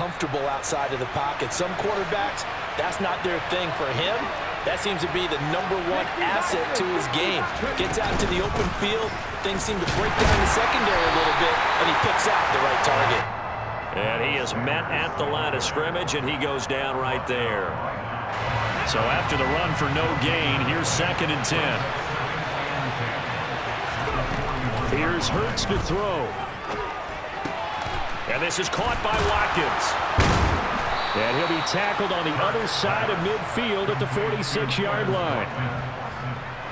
comfortable outside of the pocket. Some quarterbacks, that's not their thing. For him, that seems to be the #1 asset to his game. Gets out to the open field, things seem to break down the secondary a little bit, and he picks out the right target. And he is met at the line of scrimmage, and he goes down right there. So after the run for no gain, here's 2nd and 10. Here's Hurts to throw. And this is caught by Watkins. And he'll be tackled on the other side of midfield at the 46-yard line.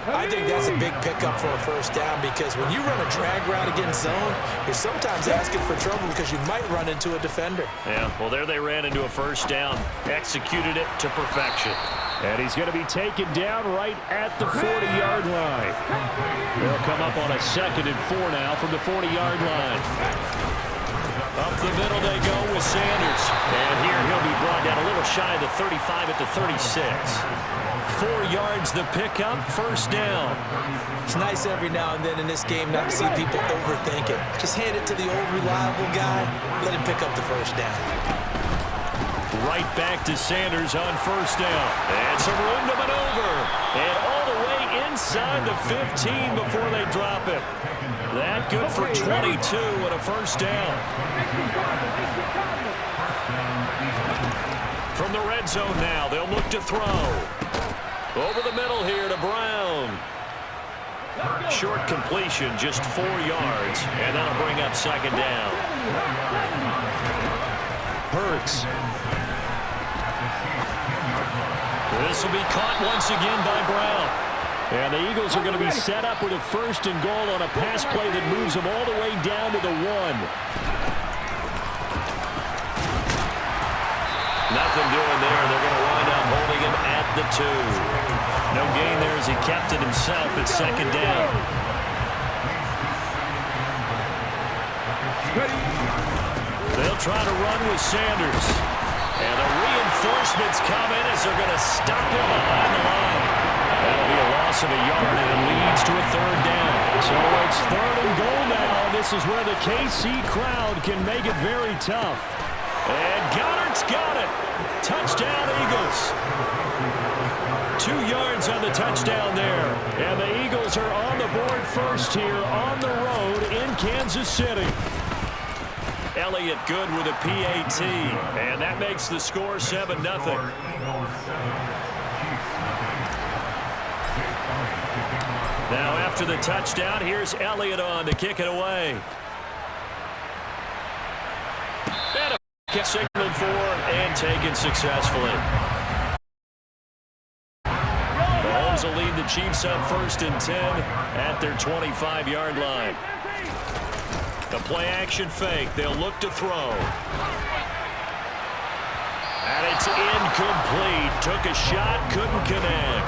I think that's a big pickup for a first down, because when you run a drag route against zone, you're sometimes asking for trouble because you might run into a defender. Yeah, well, there they ran into a first down, executed it to perfection. And he's going to be taken down right at the 40-yard line. They'll come up on a 2nd and 4 now from the 40-yard line. Up the middle they go with Sanders. And here he'll be brought down a little shy of the 35 at the 36. 4 yards the pickup, first down. It's nice every now and then in this game not to see people overthink it. Just hand it to the old reliable guy, let him pick up the first down. Right back to Sanders on first down. And some room to maneuver. And all the way inside the 15 before they drop it. That good for 22 and a first down. From the red zone now, they'll look to throw. Over the middle here to Brown. Short completion, just 4 yards, and that'll bring up 2nd down. Hurts. This will be caught once again by Brown. And the Eagles are going to be set up with a 1st and goal on a pass play that moves them all the way down to the 1. Nothing doing there. They're going to wind up holding him at the 2. No gain there as he kept it himself at 2nd down. They'll try to run with Sanders. And the reinforcements come in as they're going to stop him behind the line. That'll be a loss of a yard, and it leads to a 3rd down. So it's 3rd and goal now. This is where the KC crowd can make it very tough. And Goddard's got it. Touchdown, Eagles. 2 yards on the touchdown there. And the Eagles are on the board first here on the road in Kansas City. Elliott good with a PAT. And that makes the score 7-0. Now after the touchdown, here's Elliott on to kick it away. And a kick signaled for and taken successfully. Mahomes will lead the Chiefs up 1st and 10 at their 25-yard line. The play-action fake. They'll look to throw. And it's incomplete. Took a shot, couldn't connect.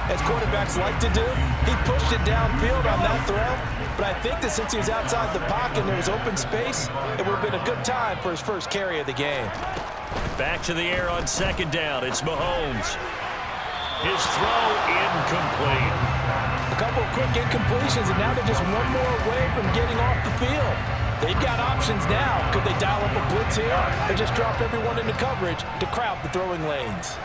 As quarterbacks like to do, he pushed it downfield on that throw. But I think that since he was outside the pocket and there was open space, it would have been a good time for his first carry of the game. Back to the air on 2nd down. It's Mahomes. His throw incomplete. A couple of quick incompletions, and now they're just one more away from getting off the field. They've got options now. Could they dial up a blitz here or just drop everyone into coverage to crowd the throwing lanes?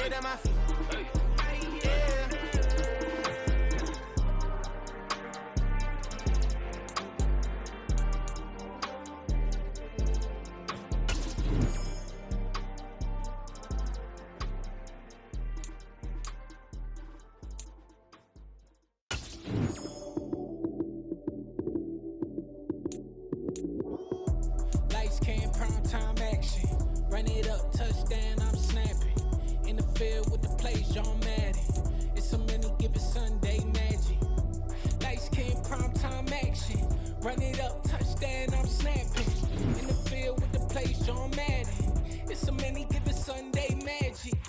right at my feet. Lights came, prime time action. Run it up, touchdown, I'm snapping. In the field with the plays, John Madden. It's a many given Sunday magic. Lights came, prime time action. Run it up, touchdown, I'm snapping. In the field with the plays, John Madden. It's a many given Sunday magic.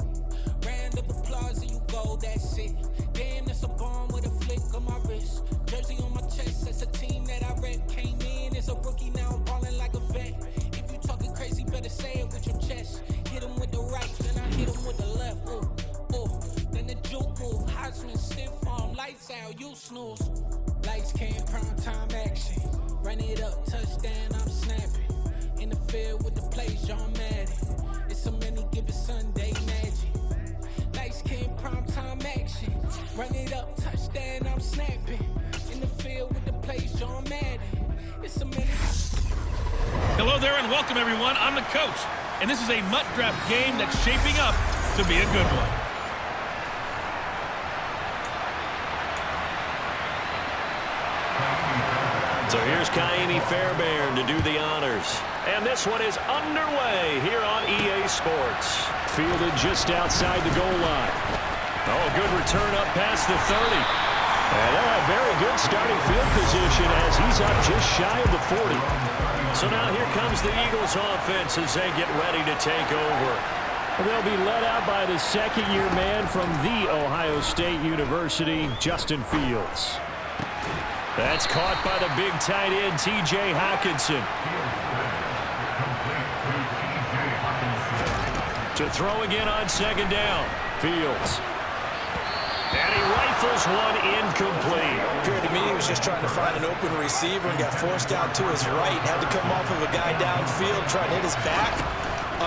Round of applause and you go, that's it. Damn, that's a bomb with a flick on my wrist. Jersey on my chest, that's a team that I rep. Came in as a rookie, now I'm ballin' like a vet. If you talking crazy, better say it with your chest. Hit him with the right, then I hit him with the left. Ooh, ooh, then the juke move. Heisman, stiff arm, lights out, you snooze. Lights came, prime time action. Run it up, touchdown, I'm snapping. In the field with the plays, John Madden. It's a many given Sunday magic. Lights came, prime time action. Run it up, touchdown, I'm snapping. In the field with the plays, John Madden. It's a many. Hello there and welcome everyone. I'm the coach, and this is a MUT draft game that's shaping up to be a good one. So here's Kaimi Fairbairn to do the honors. And this one is underway here on EA Sports. Fielded just outside the goal line. Oh, good return up past the 30. And they'll have very good starting field position as he's up just shy of the 40. So now here comes the Eagles offense as they get ready to take over. They'll be led out by the second-year man from The Ohio State University, Justin Fields. That's caught by the big tight end, T.J. Hockenson. To throw again on second down, Fields. And he rifles one incomplete. Appeared to me he was just trying to find an open receiver and got forced out to his right. Had to come off of a guy downfield, trying to hit his back.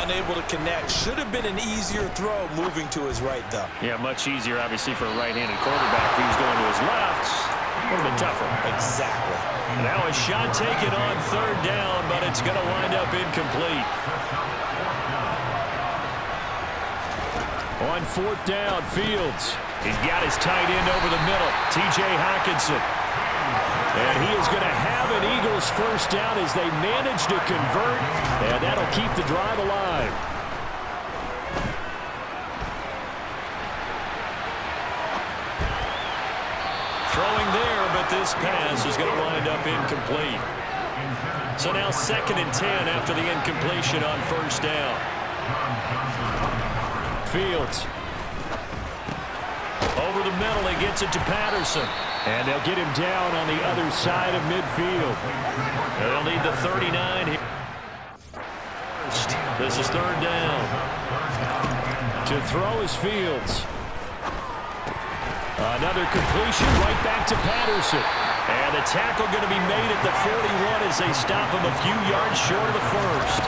Unable to connect. Should have been an easier throw moving to his right, though. Yeah, much easier, obviously, for a right-handed quarterback. If he was going to his left, a little bit tougher. Exactly. Now a shot taken on third down, but it's going to wind up incomplete. On fourth down, Fields. He's got his tight end over the middle, T.J. Hockenson. And he is going to have an Eagles first down as they manage to convert, and that'll keep the drive alive. Throwing there, but this pass is going to wind up incomplete. So now 2nd and 10 after the incompletion on first down. Fields. Over the middle, he gets it to Patterson. And they'll get him down on the other side of midfield. They'll need the 39 here. This is third down. To throw is Fields. Another completion right back to Patterson. And the tackle going to be made at the 41 as they stop him a few yards short of the first.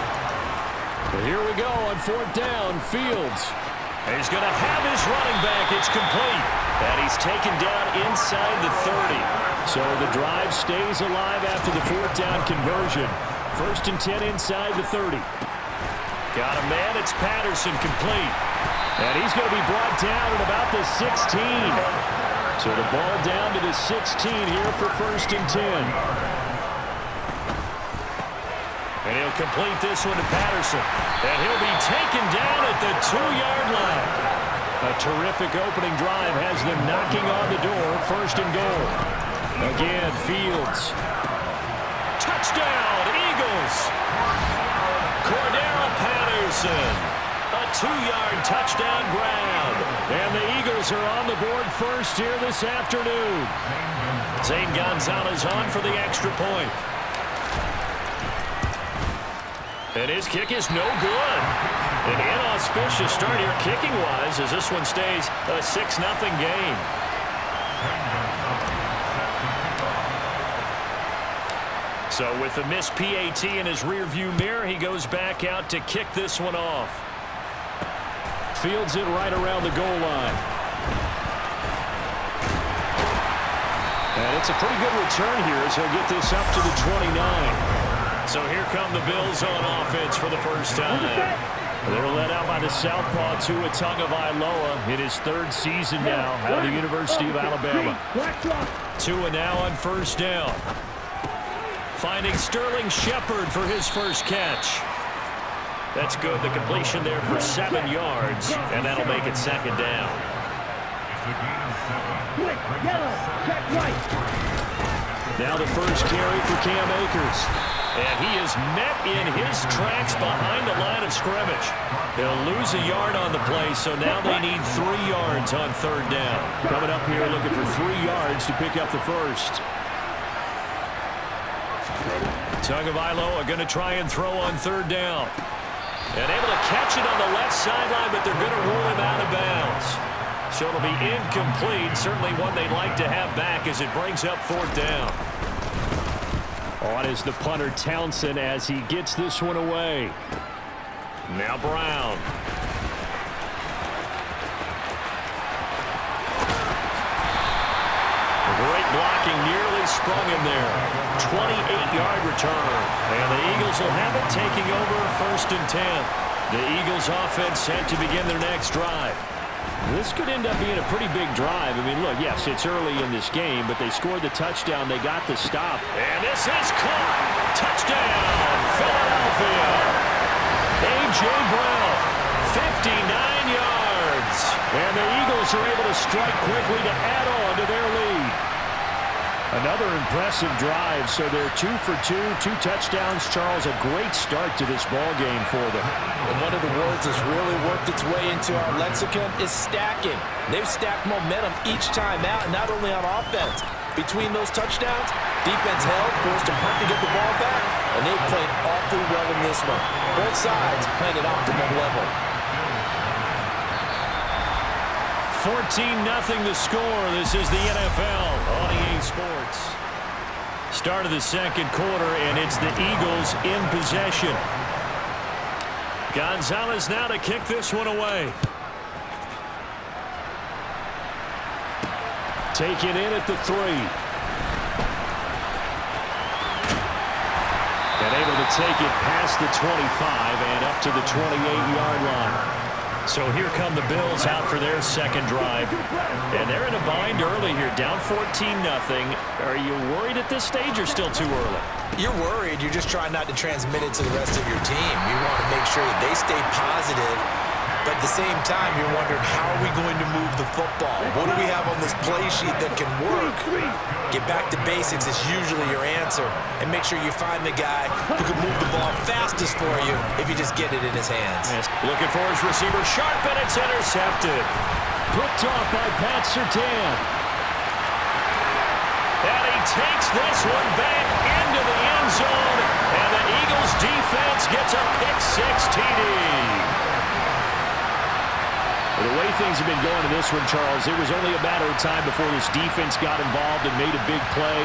But here we go on fourth down, Fields. He's going to have his running back. It's complete. And he's taken down inside the 30. So the drive stays alive after the fourth down conversion. 1st and 10 inside the 30. Got a man. It's Patterson complete. And he's going to be brought down at about the 16. So the ball down to the 16 here for 1st and 10. And he'll complete this one to Patterson. And he'll be taken down at the 2-yard line. A terrific opening drive has them knocking on the door. 1st and goal. Again, Fields. Touchdown, Eagles. Cordero Patterson. A 2-yard touchdown grab. And the Eagles are on the board first here this afternoon. Zane Gonzalez on for the extra point. And his kick is no good. An inauspicious start here kicking-wise as this one stays a 6-0 game. So with the missed PAT in his rearview mirror, he goes back out to kick this one off. Fields it right around the goal line. And it's a pretty good return here as he'll get this up to the 29. So here come the Bills on offense for the first time. They're led out by the southpaw Tua Tagovailoa in his third season now out of the University of Alabama. Tua now on first down. Finding Sterling Shepard for his first catch. That's good. The completion there for 7 yards, and that'll make it second down. Now the first carry for Cam Akers. And he is met in his tracks behind the line of scrimmage. They'll lose a yard on the play, so now they need 3 yards on third down. Coming up here looking for 3 yards to pick up the first. Tagovailoa going to try and throw on third down. And able to catch it on the left sideline, but they're going to rule him out of bounds. So it'll be incomplete. Certainly one they'd like to have back as it brings up fourth down. On is the punter Townsend as he gets this one away. Now Brown. Great blocking, nearly sprung him there. 28-yard return. And the Eagles will have it, taking over first and 10. The Eagles offense set to begin their next drive. This could end up being a pretty big drive. I mean, look, yes, it's early in this game, but they scored the touchdown. They got the stop. And this is caught. Touchdown, Philadelphia. A.J. Brown, 59 yards. And the Eagles are able to strike quickly to add on to their lead. Another impressive drive, so they're 2 for 2, 2 touchdowns. Charles, a great start to this ball game for them. And one of the words that's really worked its way into our lexicon is stacking. They've stacked momentum each time out, and not only on offense. Between those touchdowns, defense held, forced a punt to get the ball back, and they played awfully well in this one. Both sides playing at optimal level. 14-0 the score. This is the NFL on EA Sports. Start of the second quarter, and it's the Eagles in possession. Gonzalez now to kick this one away. Taken in at the 3. And able to take it past the 25 and up to the 28-yard line. So here come the Bills out for their second drive. And they're in a bind early here, down 14-0. Are you worried at this stage or still too early? You're worried. You're just trying not to transmit it to the rest of your team. You want to make sure that they stay positive. But at the same time, you're wondering, how are we going to move the football? What do we have on this play sheet that can work? Get back to basics is usually your answer. And make sure you find the guy who can move the ball fastest for you if you just get it in his hands. Yes. Looking for his receiver, sharp, and it's intercepted. Picked off by Pat Surtain. And he takes this one back into the end zone. And the Eagles defense gets a pick-6 TD. The way things have been going in this one, Charles, it was only a matter of time before this defense got involved and made a big play,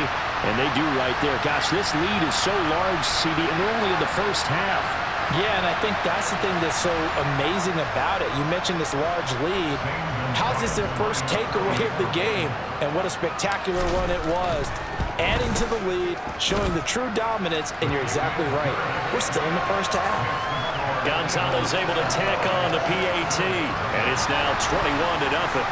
and they do right there. Gosh, this lead is so large, CD, and they're only in the first half. Yeah, and I think that's the thing that's so amazing about it. You mentioned this large lead. How's this their first takeaway of the game? And what a spectacular run it was. Adding to the lead, showing the true dominance, and you're exactly right. We're still in the first half. Gonzalez able to tack on the PAT, and it's now 21-0.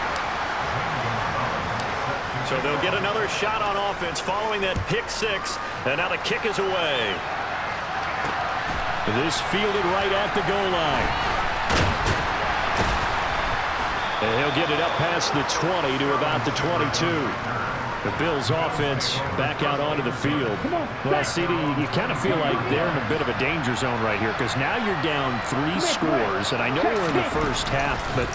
So they'll get another shot on offense following that pick-6, and now the kick is away. This fielded right at the goal line. And he'll get it up past the 20 to about the 22. The Bills offense back out onto the field. Well, CD, you kind of feel like they're in a bit of a danger zone right here because now you're down 3 scores, and I know we're in the first half, but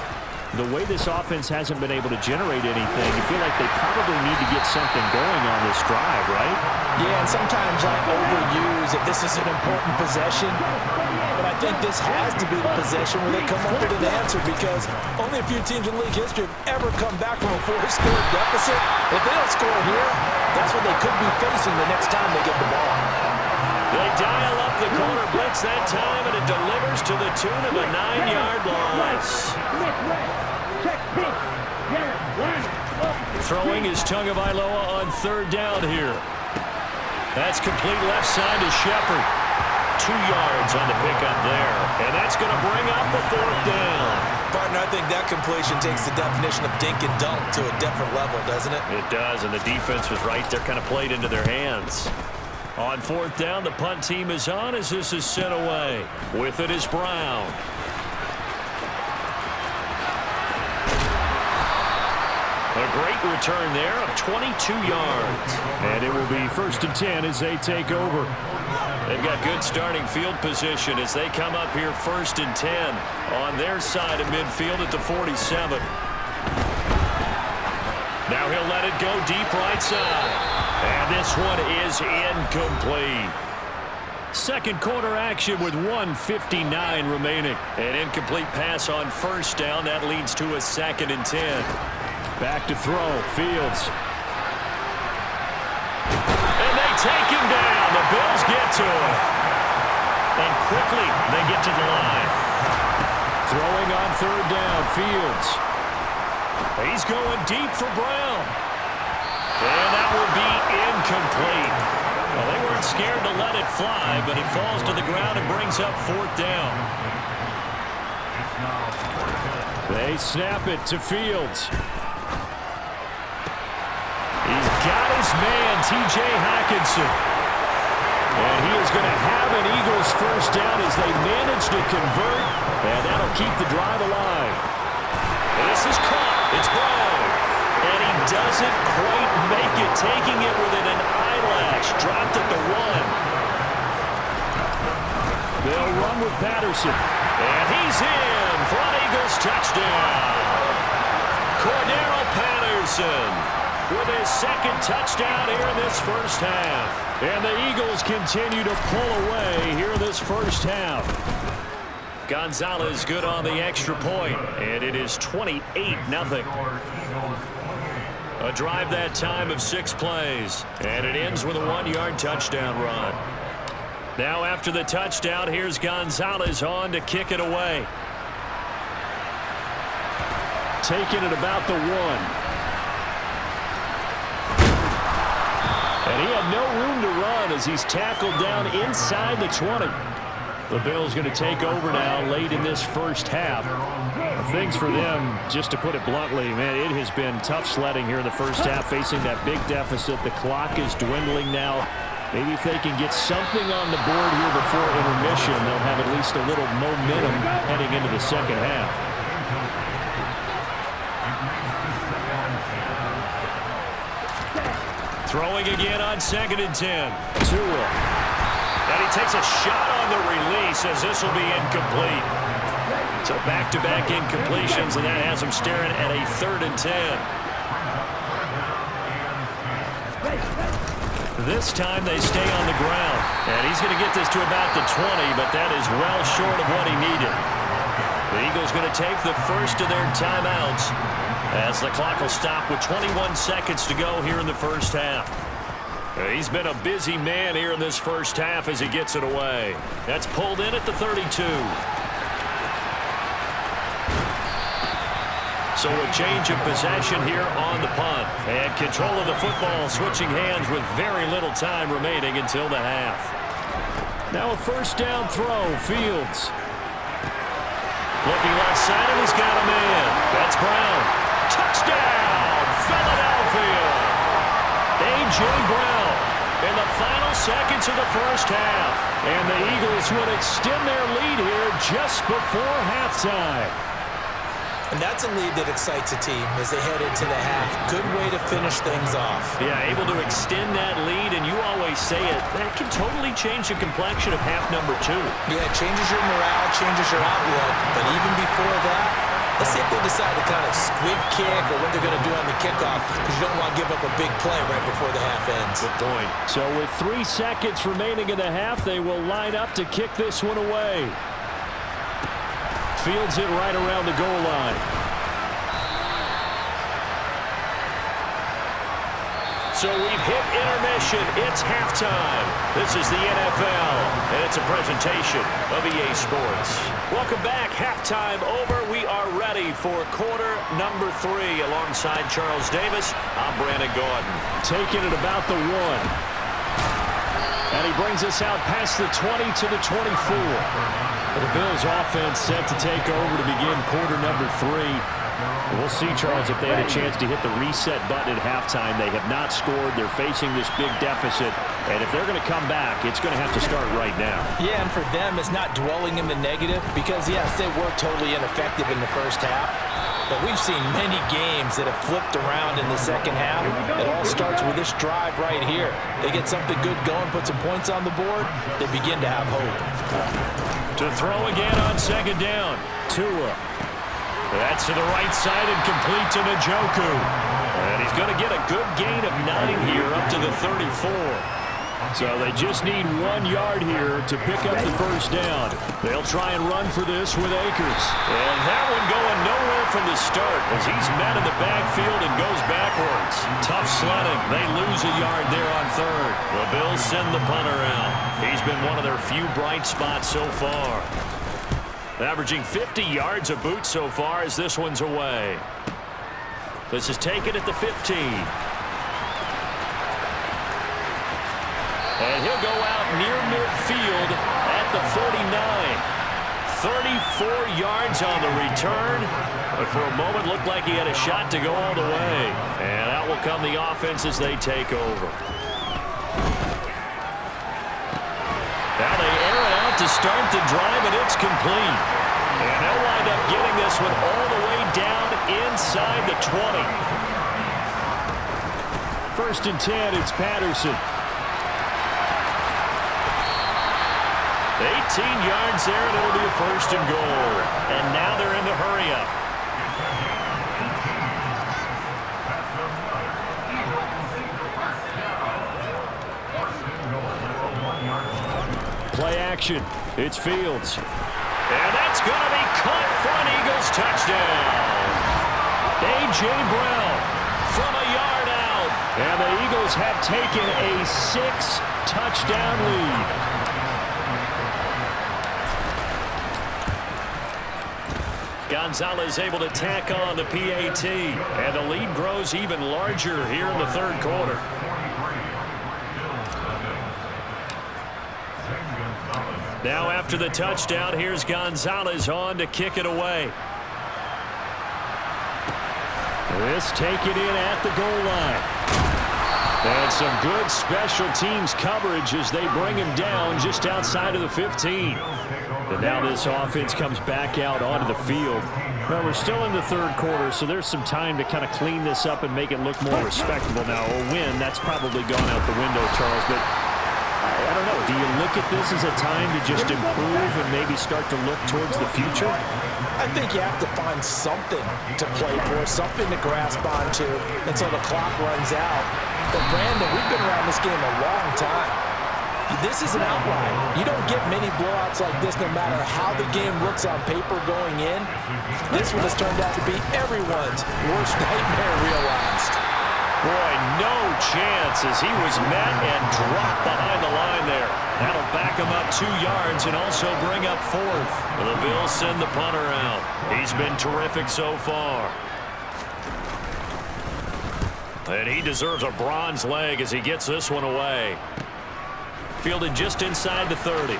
the way this offense hasn't been able to generate anything, you feel like they probably need to get something going on this drive, right? Yeah, and sometimes I overuse that this is an important possession, but I think this has to be the possession where they come up with an answer because only a few teams in league history have ever come back from a 4-score deficit. If they don't score here, that's what they could be facing the next time they get the ball. They dial up the corner blitz that time, and it delivers to the tune of a 9-yard loss. Throwing is Tagovailoa on 3rd down here. That's complete left side to Shepard. 2 yards on the pickup there. And that's going to bring up a 4th down. Partner, I think that completion takes the definition of dink and dunk to a different level, doesn't it? It does, and the defense was right there, kind of played into their hands. On 4th down, the punt team is on as this is sent away. With it is Brown. A great return there of 22 yards. And it will be 1st and 10 as they take over. They've got good starting field position as they come up here 1st and 10 on their side of midfield at the 47. Now he'll let it go deep right side. And this one is incomplete. Second quarter action with 1:59 remaining. An incomplete pass on 1st down. That leads to a 2nd and 10. Back to throw. Fields. And they take him down. The Bills get to him. And quickly they get to the line. Throwing on 3rd down. Fields. He's going deep for Brown. And that will be incomplete. Well, they weren't scared to let it fly, but it falls to the ground and brings up 4th down. They snap it to Fields. He's got his man, T.J. Hockenson. And he is going to have an Eagles 1st down as they manage to convert, and that'll keep the drive alive. And this is caught. It's Brown. And he doesn't quite make it, taking it within an eyelash. Dropped at the 1. They'll run with Patterson. And he's in for an Eagles touchdown. Cordero Patterson with his 2nd touchdown here in this 1st half. And the Eagles continue to pull away here in this 1st half. Gonzalez good on the extra point, and it is 28-0. A drive that time of 6 plays, and it ends with a 1-yard touchdown run. Now after the touchdown, here's Gonzalez on to kick it away. Taking it about the 1. And he had no room to run as he's tackled down inside the 20. The Bills going to take over now late in this 1st half. Things for them, just to put it bluntly, man, it has been tough sledding here in the 1st half, facing that big deficit. The clock is dwindling now. Maybe if they can get something on the board here before intermission, they'll have at least a little momentum heading into the 2nd half. Throwing again on 2nd and 10. Tua. And he takes a shot on the release as this will be incomplete. So back-to-back incompletions, and that has him staring at a 3rd and 10. This time they stay on the ground. And he's going to get this to about the 20, but that is well short of what he needed. The Eagles going to take the first of their timeouts as the clock will stop with 21 seconds to go here in the 1st half. He's been a busy man here in this 1st half as he gets it away. That's pulled in at the 32. So a change of possession here on the punt. And control of the football switching hands with very little time remaining until the half. Now a 1st down throw. Fields. Looking left side, and he's got a man. That's Brown. Touchdown, Philadelphia. A.J. Brown in the final seconds of the 1st half. And the Eagles would extend their lead here just before halftime. And that's a lead that excites a team as they head into the half. Good way to finish things off. Yeah, able to extend that lead, and you always say it, that can totally change the complexion of half number 2. Yeah, it changes your morale, changes your outlook. But even before that, let's see if they decide to kind of squib kick or what they're going to do on the kickoff, because you don't want to give up a big play right before the half ends. Good point. So with 3 seconds remaining in the half, they will line up to kick this one away. Fields it right around the goal line. So we've hit intermission. It's halftime. This is the NFL, and it's a presentation of EA Sports. Welcome back. Halftime over. We are ready for quarter number 3. Alongside Charles Davis, I'm Brandon Gaudin. Taking it about the 1. And he brings us out past the 20 to the 24. The Bills offense set to take over to begin quarter number 3. We'll see, Charles, if they had a chance to hit the reset button at halftime. They have not scored. They're facing this big deficit. And if they're going to come back, it's going to have to start right now. Yeah, and for them, it's not dwelling in the negative because, yes, they were totally ineffective in the first half. But we've seen many games that have flipped around in the second half. It all starts with this drive right here. They get something good going, put some points on the board, they begin to have hope. To throw again on second down. Tua. That's to the right side and complete to Njoku. And he's going to get a good gain of 9 here up to the 34. So they just need 1 yard here to pick up the first down. They'll try and run for this with Akers. And that one going nowhere from the start as he's met in the backfield and goes backwards. Tough sledding. They lose a yard there on third. The Bills send the punter out. He's been one of their few bright spots so far. Averaging 50 yards a boot so far as this one's away. This is taken at the 15. And he'll go out near midfield at the 49. 34 yards on the return. But for a moment looked like he had a shot to go all the way. And out will come the offense as they take over. Now they air it out to start the drive, and it's complete. And they'll wind up getting this one all the way down inside the 20. First and 10, it's Patterson. 18 yards there, and it'll be a first and goal. And now they're in the hurry-up. Play action. It's Fields. And that's going to be caught for an Eagles touchdown. A.J. Brown from a yard out. And the Eagles have taken a 6-touchdown lead. Gonzalez able to tack on the PAT. And the lead grows even larger here in the third quarter. Now after the touchdown, here's Gonzalez on to kick it away. This taken in at the goal line. And some good special teams coverage as they bring him down just outside of the 15. And now this offense comes back out onto the field. Well, we're still in the third quarter, so there's some time to kind of clean this up and make it look more respectable now. A win, that's probably gone out the window, Charles, but I don't know. Do you look at this as a time to just improve and maybe start to look towards the future? I think you have to find something to play for, something to grasp onto until the clock runs out. But Brandon, we've been around this game a long time. This is an outlier. You don't get many blowouts like this no matter how the game looks on paper going in. This one has turned out to be everyone's worst nightmare realized. Boy, no chance as he was met and dropped behind the line there. That'll back him up 2 yards and also bring up fourth. The Bills send the punter out. He's been terrific so far. And he deserves a bronze leg as he gets this one away. Fielded just inside the 30.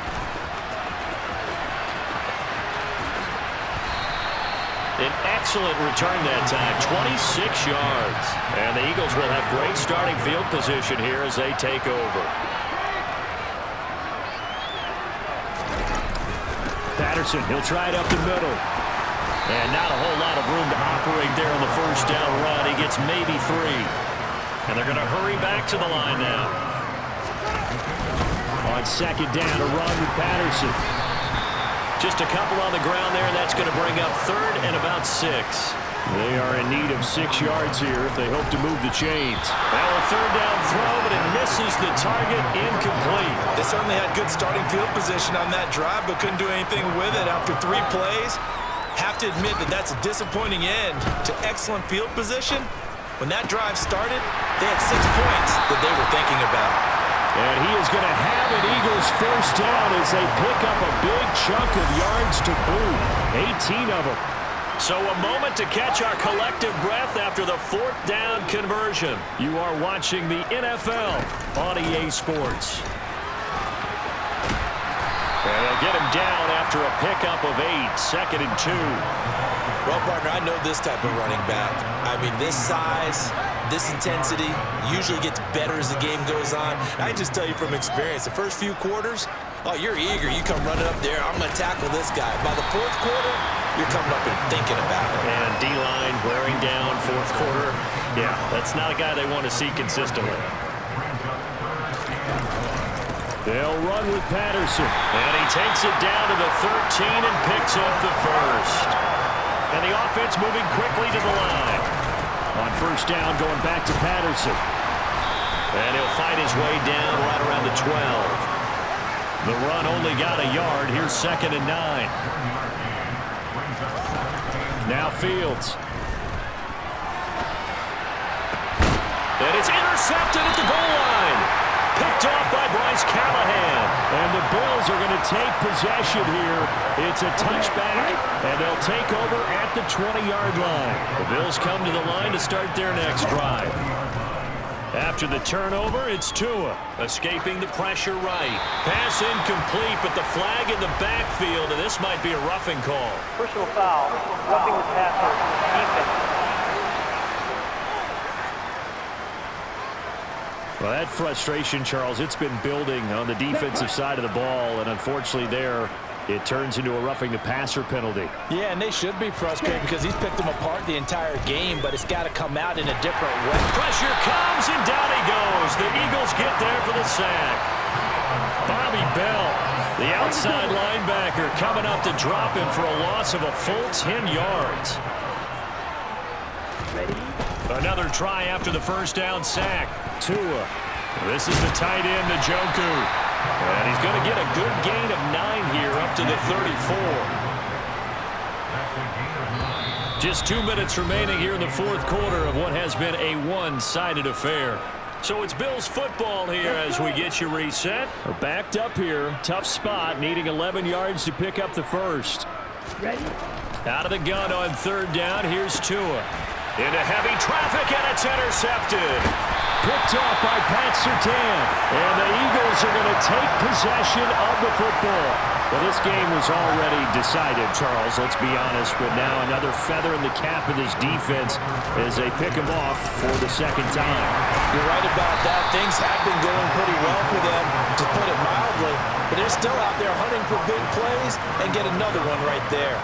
An excellent return that time, 26 yards. And the Eagles will have great starting field position here as they take over. Patterson, he'll try it up the middle. And not a whole lot of room to operate there on the first down run. He gets maybe 3. And they're going to hurry back to the line now. On second down, a run with Patterson. Just a couple on the ground there, and that's going to bring up third and about 6. They are in need of 6 yards here if they hope to move the chains. Now a third down throw, but it misses the target, incomplete. They certainly had good starting field position on that drive, but couldn't do anything with it after 3 plays. Have to admit that that's a disappointing end to excellent field position, When that drive started, they had 6 points that they were thinking about. And he is going to have an Eagles first down as they pick up a big chunk of yards to boot. 18 of them. So a moment to catch our collective breath after the 4th down conversion. You are watching the NFL on EA Sports. And they'll get him down after a pickup of 8, 2nd and 2. Well, partner, I know this type of running back. I mean, this size, this intensity usually gets better as the game goes on. I can just tell you from experience, the first few quarters, oh, you're eager. You come running up there, I'm going to tackle this guy. By the 4th quarter, you're coming up and thinking about it. And D-line wearing down 4th quarter. Yeah, that's not a guy they want to see consistently. They'll run with Patterson. And he takes it down to the 13 and picks up the first. And the offense moving quickly to the line. On first down, going back to Patterson. And he'll fight his way down right around the 12. The run only got a yard. Here's 2nd and 9. Now Fields. And it's intercepted at the goal line. Picked off by Bryce Callahan. And the Bills are going to take possession here. It's a touchback, and they'll take over at the 20-yard line. The Bills come to the line to start their next drive. After the turnover, it's Tua, escaping the pressure right. Pass incomplete, but the flag in the backfield, and this might be a roughing call. Personal foul, roughing the passer, defense. Well, that frustration, Charles, it's been building on the defensive side of the ball, and unfortunately there, it turns into a roughing the passer penalty. Yeah, and they should be frustrated because he's picked them apart the entire game, but it's got to come out in a different way. Pressure comes, and down he goes. The Eagles get there for the sack. Bobby Bell, the outside linebacker, coming up to drop him for a loss of a full 10 yards. Another try after the first down sack. Tua. This is the tight end, Njoku. And he's going to get a good gain of 9 here up to the 34. Just 2 minutes remaining here in the 4th quarter of what has been a one-sided affair. So it's Bills football here as we get you reset. We're backed up here. Tough spot, needing 11 yards to pick up the first. Ready? Out of the gun on 3rd down, here's Tua. Into heavy traffic, and it's intercepted. Picked off by Pat Surtain. And the Eagles are going to take possession of the football. Well, this game was already decided, Charles, let's be honest. But now another feather in the cap of this defense as they pick him off for the 2nd time. You're right about that. Things have been going pretty well for them, to put it mildly. But they're still out there hunting for big plays and get another one right there.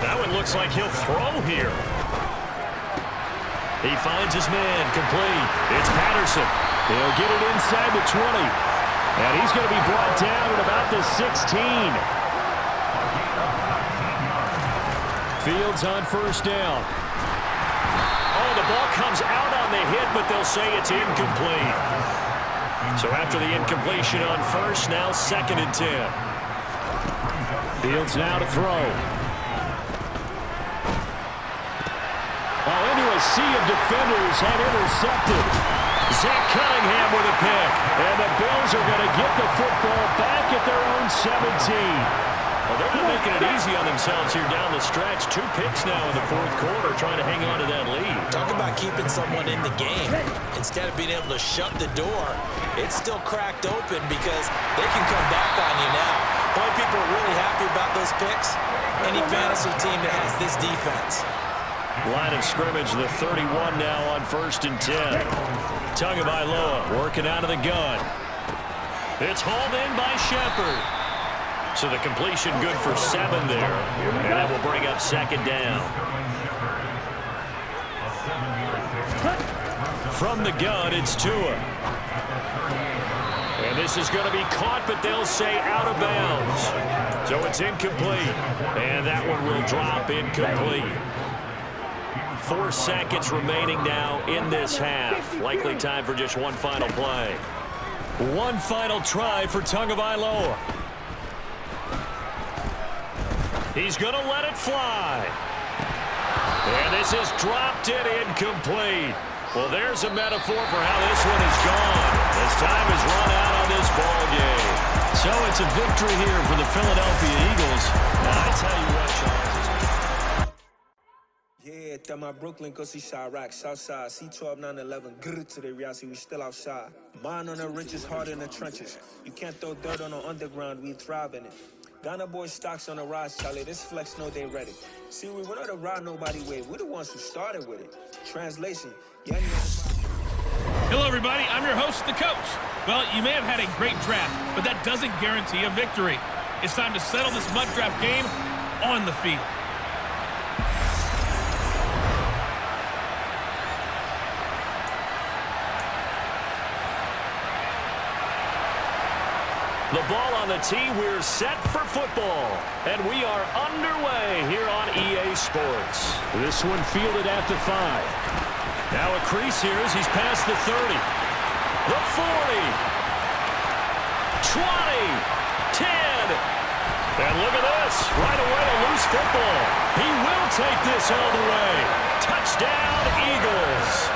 That one looks like he'll throw here. He finds his man, complete. It's Patterson. He'll get it inside the 20. And he's going to be brought down at about the 16. Fields on first down. Oh, the ball comes out on the hit, but they'll say it's incomplete. So after the incompletion on first, now 2nd and 10. Fields now to throw. Well, into a sea of defenders and intercepted. Zach Cunningham with a pick. And the Bills are going to get the football back at their own 17. Well, they're not making it easy on themselves here down the stretch. 2 picks now in the 4th quarter, trying to hang on to that lead. Talk about keeping someone in the game. Instead of being able to shut the door, it's still cracked open because they can come back on you now. Boy, people are really happy about those picks. Any fantasy team that has this defense. Line of scrimmage, the 31 now on 1st and 10. Tagovailoa working out of the gun. It's hauled in by Shepard. So the completion good for 7 there. And that will bring up 2nd down. From the gun, it's Tua. And this is going to be caught, but they'll say out of bounds. So it's incomplete. And that one will drop incomplete. 4 seconds remaining now in this half. Likely time for just one final play. One final try for Tagovailoa. He's going to let it fly. And this is dropped and incomplete. Well, there's a metaphor for how this one is gone. As time has run out on this ball game. So it's a victory here for the Philadelphia Eagles. Now, I tell you what, Charles. Yeah, that my Brooklyn, go see Chirac, Southside, C12, 911, grrr to the reality, we still outside. Mine on the riches, heart in the trenches. You can't throw dirt on the underground, we thrive in it. Ghana boys stocks on the rise, Charlie, this flex know they ready. See, we were not the ride nobody with, we're the ones who started with it. Translation, yeah, Hello, everybody. I'm your host, the coach. Well, you may have had a great draft, but that doesn't guarantee a victory. It's time to settle this mud draft game on the field. The ball on the tee, we're set for football. And we are underway here on EA Sports. This one fielded at the 5. Now a crease here as he's past the 30. The 40. 20. 10. And look at this. Right away, a loose football. He will take this all the way. Touchdown, Eagles.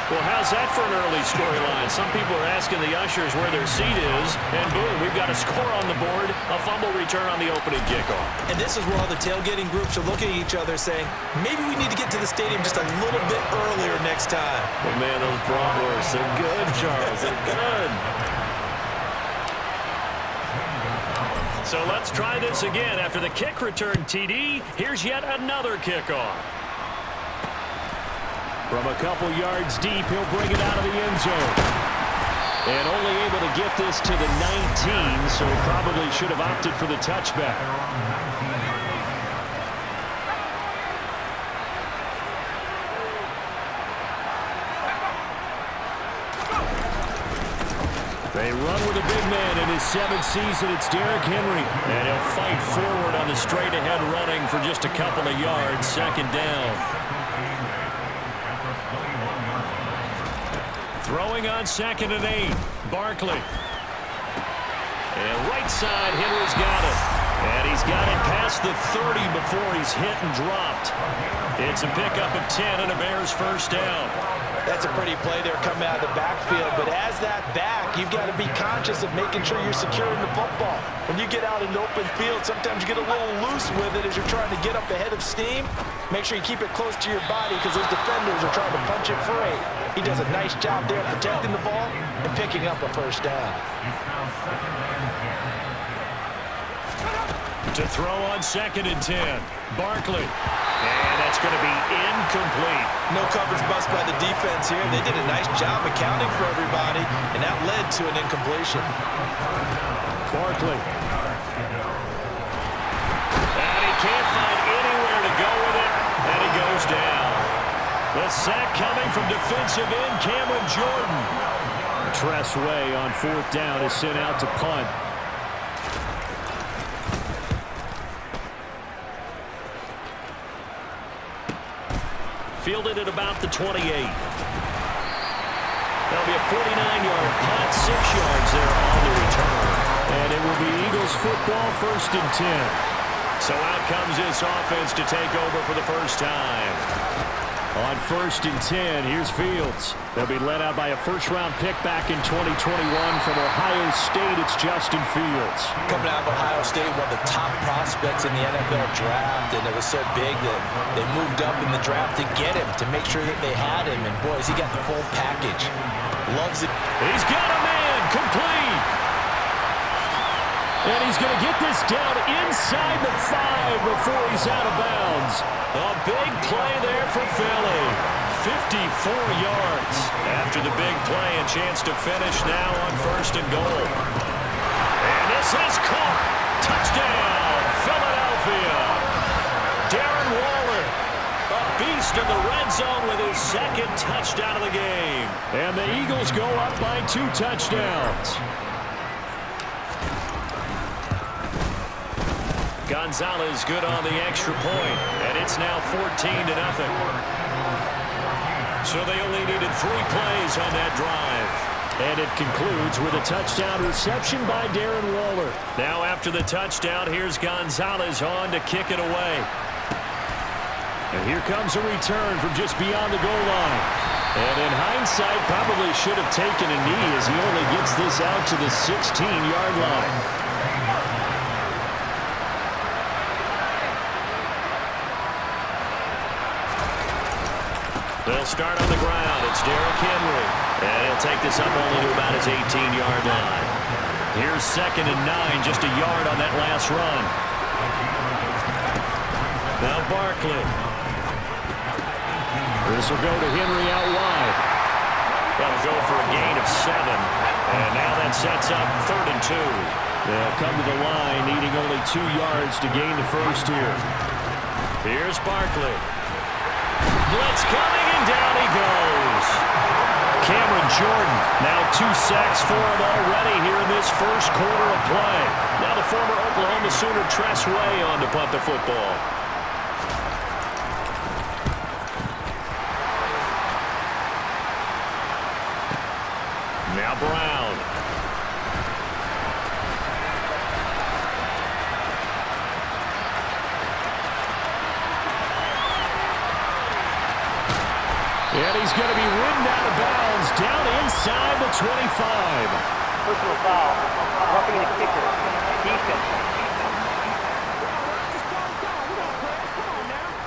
Well, how's that for an early storyline? Some people are asking the ushers where their seat is, and boom, we've got a score on the board, a fumble return on the opening kickoff. And this is where all the tailgating groups are looking at each other saying, maybe we need to get to the stadium just a little bit earlier next time. Well, man, those bratwursts, they're good, Charles, they're good. So let's try this again. After the kick return TD, here's yet another kickoff. From a couple yards deep, he'll bring it out of the end zone. And only able to get this to the 19, so he probably should have opted for the touchback. They run with a big man in his 7th season. It's Derrick Henry. And he'll fight forward on the straight-ahead running for just a couple of yards. Second down. Throwing on 2nd and 8. Barkley. And right side, Henry's got it. And he's got it past the 30 before he's hit and dropped. It's a pickup of 10 and a Bears first down. That's a pretty play there coming out of the backfield, but as that back, you've got to be conscious of making sure you're securing the football. When you get out in the open field, sometimes you get a little loose with it as you're trying to get up ahead of steam. Make sure you keep it close to your body because those defenders are trying to punch it free. He does a nice job there protecting the ball and picking up a first down. To throw on 2nd and 10. Barkley. And that's going to be incomplete. No coverage bust by the defense here. They did a nice job accounting for everybody, and that led to an incompletion. Barkley. And he can't find anywhere to go with it, and he goes down. The sack coming from defensive end Cameron Jordan. Tress Way on 4th down is sent out to punt. Fielded at about the 28. That'll be a 49-yard punt, 6 yards there on the return. And it will be Eagles football, 1st and 10. So out comes this offense to take over for the first time. On 1st and 10, here's Fields. They'll be led out by a first-round pick back in 2021 from Ohio State. It's Justin Fields. Coming out of Ohio State, one of the top prospects in the NFL draft, and it was so big that they moved up in the draft to get him, to make sure that they had him. And, boys, he got the full package. Loves it. He's got a man, complete. And he's going to get this down inside the 5 before he's out of bounds. A big play there for Philly. 54 yards. After the big play, a chance to finish now on 1st and goal. And this is caught. Touchdown, Philadelphia. Darren Waller, a beast in the red zone with his 2nd touchdown of the game. And the Eagles go up by 2 touchdowns. Gonzalez good on the extra point, and it's now 14-0. So they only needed 3 plays on that drive. And it concludes with a touchdown reception by Darren Waller. Now after the touchdown, here's Gonzalez on to kick it away. And here comes a return from just beyond the goal line. And in hindsight, probably should have taken a knee as he only gets this out to the 16-yard line. They'll start on the ground. It's Derrick Henry. And he'll take this up only to about his 18-yard line. Here's 2nd and 9, just a yard on that last run. Now Barkley. This will go to Henry out wide. That'll go for a gain of 7. And now that sets up 3rd and 2. They'll come to the line, needing only 2 yards to gain the first here. Here's Barkley. Blitz coming, and down he goes. Cameron Jordan, now 2 sacks for him already here in this first quarter of play. Now the former Oklahoma Sooner Tress Way on to punt the football. Now Brown. And he's going to be ridden out of bounds down inside the 25. Personal foul. Roughing the kicker. Defense.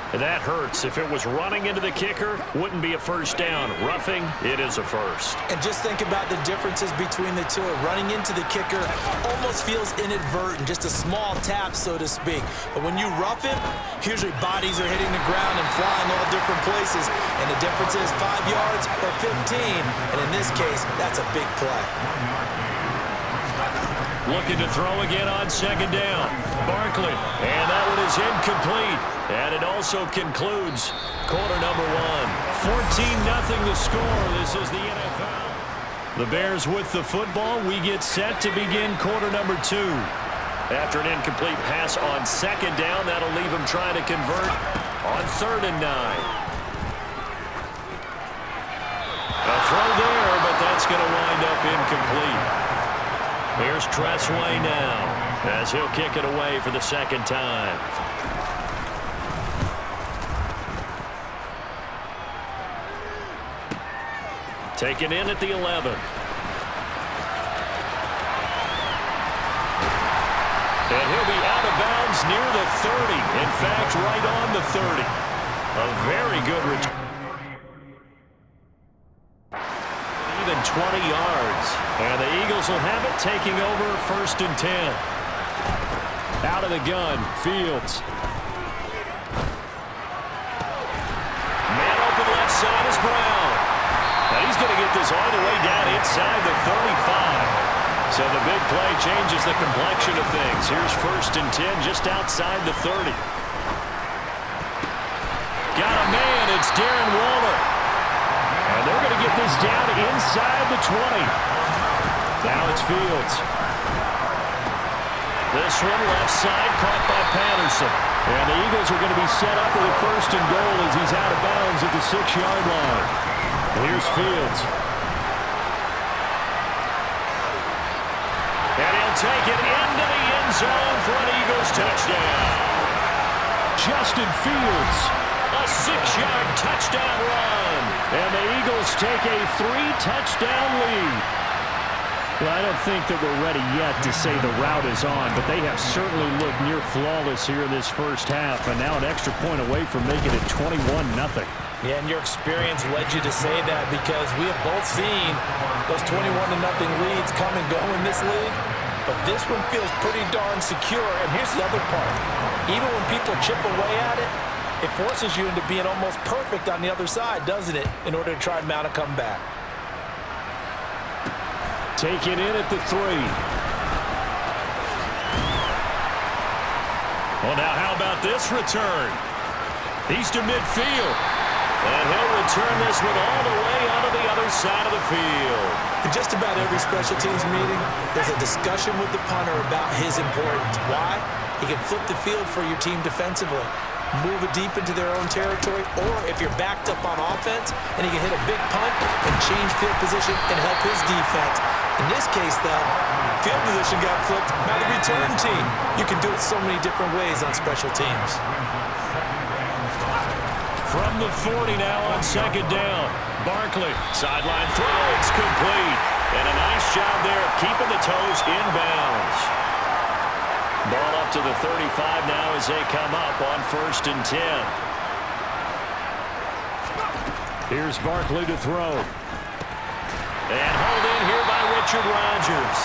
That hurts. If it was running into the kicker, wouldn't be a first down. Roughing, it is a first. And just think about the differences between the two. Running into the kicker almost feels inadvertent, just a small tap, so to speak. But when you rough him, usually bodies are hitting the ground and flying all different places. And the difference is 5 yards or 15. And in this case, that's a big play. Looking to throw again on 2nd down. Barkley. And that one is incomplete. And it also concludes quarter number 1. 14-0 the score. This is the NFL. The Bears with the football. We get set to begin quarter number 2. After an incomplete pass on 2nd down, that'll leave him trying to convert on 3rd and 9. A throw there, but that's going to wind up incomplete. Here's Tressway now as he'll kick it away for the 2nd time. Taken in at the 11. And he'll be out of bounds near the 30. In fact, right on the 30. A very good return. Even 20 yards. And the Eagles will have it, taking over 1st and 10. Out of the gun, Fields. Man open left side is Brown. And he's going to get this all the way down inside the 35. So the big play changes the complexion of things. Here's 1st and 10 just outside the 30. Got a man, it's Darren Waller. And they're going to get this down inside the 20. Now it's Fields. This one left side caught by Patterson. And the Eagles are going to be set up with a 1st and goal as he's out of bounds at the 6-yard line. Here's Fields. And he'll take it into the end zone for an Eagles touchdown. Justin Fields. A 6-yard touchdown run. And the Eagles take a 3-touchdown lead. Well, I don't think that we're ready yet to say the route is on, but they have certainly looked near flawless here in this first half, and now an extra point away from making it 21-0. Yeah, and your experience led you to say that because we have both seen those 21-0 leads come and go in this league. But this one feels pretty darn secure. And here's the other part. Even when people chip away at it, it forces you into being almost perfect on the other side, doesn't it, in order to try and mount a comeback. Taken in at the 3. Well, now how about this return? He's to midfield. And he'll return this one all the way onto the other side of the field. In just about every special teams meeting, there's a discussion with the punter about his importance. Why? He can flip the field for your team defensively, move it deep into their own territory, or if you're backed up on offense, and he can hit a big punt and change field position and help his defense. In this case, though, field position got flipped by the return team. You can do it so many different ways on special teams. From the 40 now on second down. Barkley, sideline throw, it's complete. And a nice job there of keeping the toes in bounds. Ball up to the 35 now as they come up on 1st and 10. Here's Barkley to throw. And hauled in here by Richard Rodgers.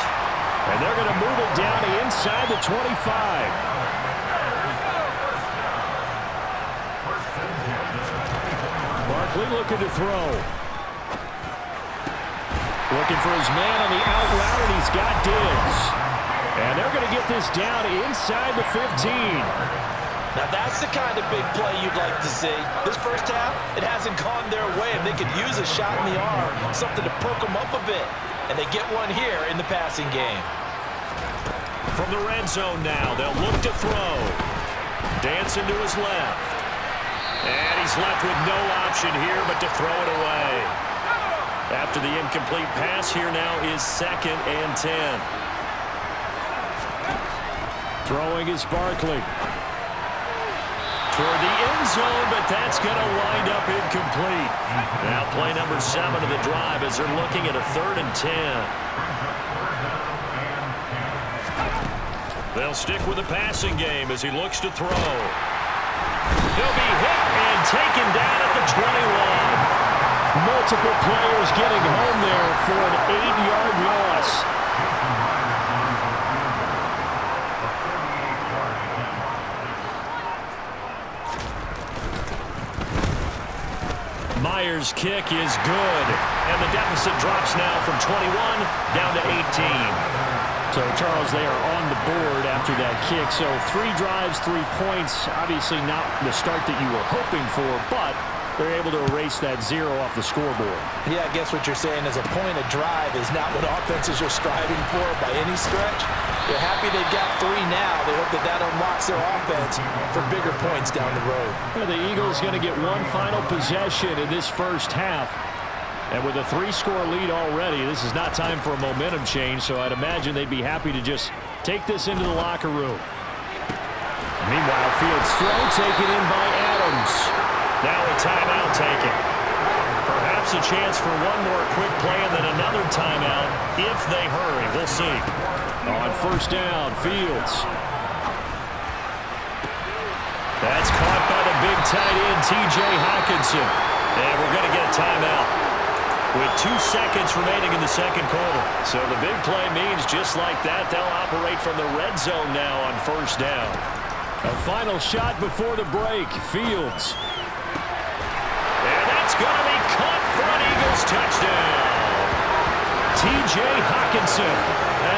And they're going to move it down inside the 25. Barkley looking to throw. Looking for his man on the out route, and he's got Diggs. And they're going to get this down inside the 15. Now that's the kind of big play you'd like to see. This first half, it hasn't gone their way, and they could use a shot in the arm, something to perk them up a bit. And they get one here in the passing game. From the red zone now, they'll look to throw. Dancing to his left. And he's left with no option here but to throw it away. After the incomplete pass, here now is 2nd and 10. Throwing is Barkley. Toward the end zone, but that's going to wind up incomplete. Now play number 7 of the drive as they're looking at a 3rd and 10. They'll stick with the passing game as he looks to throw. He'll be hit and taken down at the 21. Multiple players getting home there for an 8-yard loss. Myers' kick is good, and the deficit drops now from 21 down to 18. So, Charles, they are on the board after that kick. So 3 drives, 3 points. Obviously not the start that you were hoping for, but they're able to erase that 0 off the scoreboard. Yeah, I guess what you're saying is a point of drive is not what offenses are striving for by any stretch. They're happy they've got 3 now. They hope that that unlocks their offense for bigger points down the road. Well, the Eagles going to get one final possession in this first half. And with a 3-score lead already, this is not time for a momentum change, so I'd imagine they'd be happy to just take this into the locker room. Meanwhile, Fields throw taken in by Adams. Now a timeout taken. Perhaps a chance for one more quick play and then another timeout if they hurry. We'll see. On 1st down, Fields. That's caught by the big tight end, T.J. Hockenson. And we're going to get a timeout with 2 seconds remaining in the second quarter. So the big play means just like that, they'll operate from the red zone now on 1st down. A final shot before the break. Fields. And that's going to be caught for an Eagles touchdown. T.J. Hockenson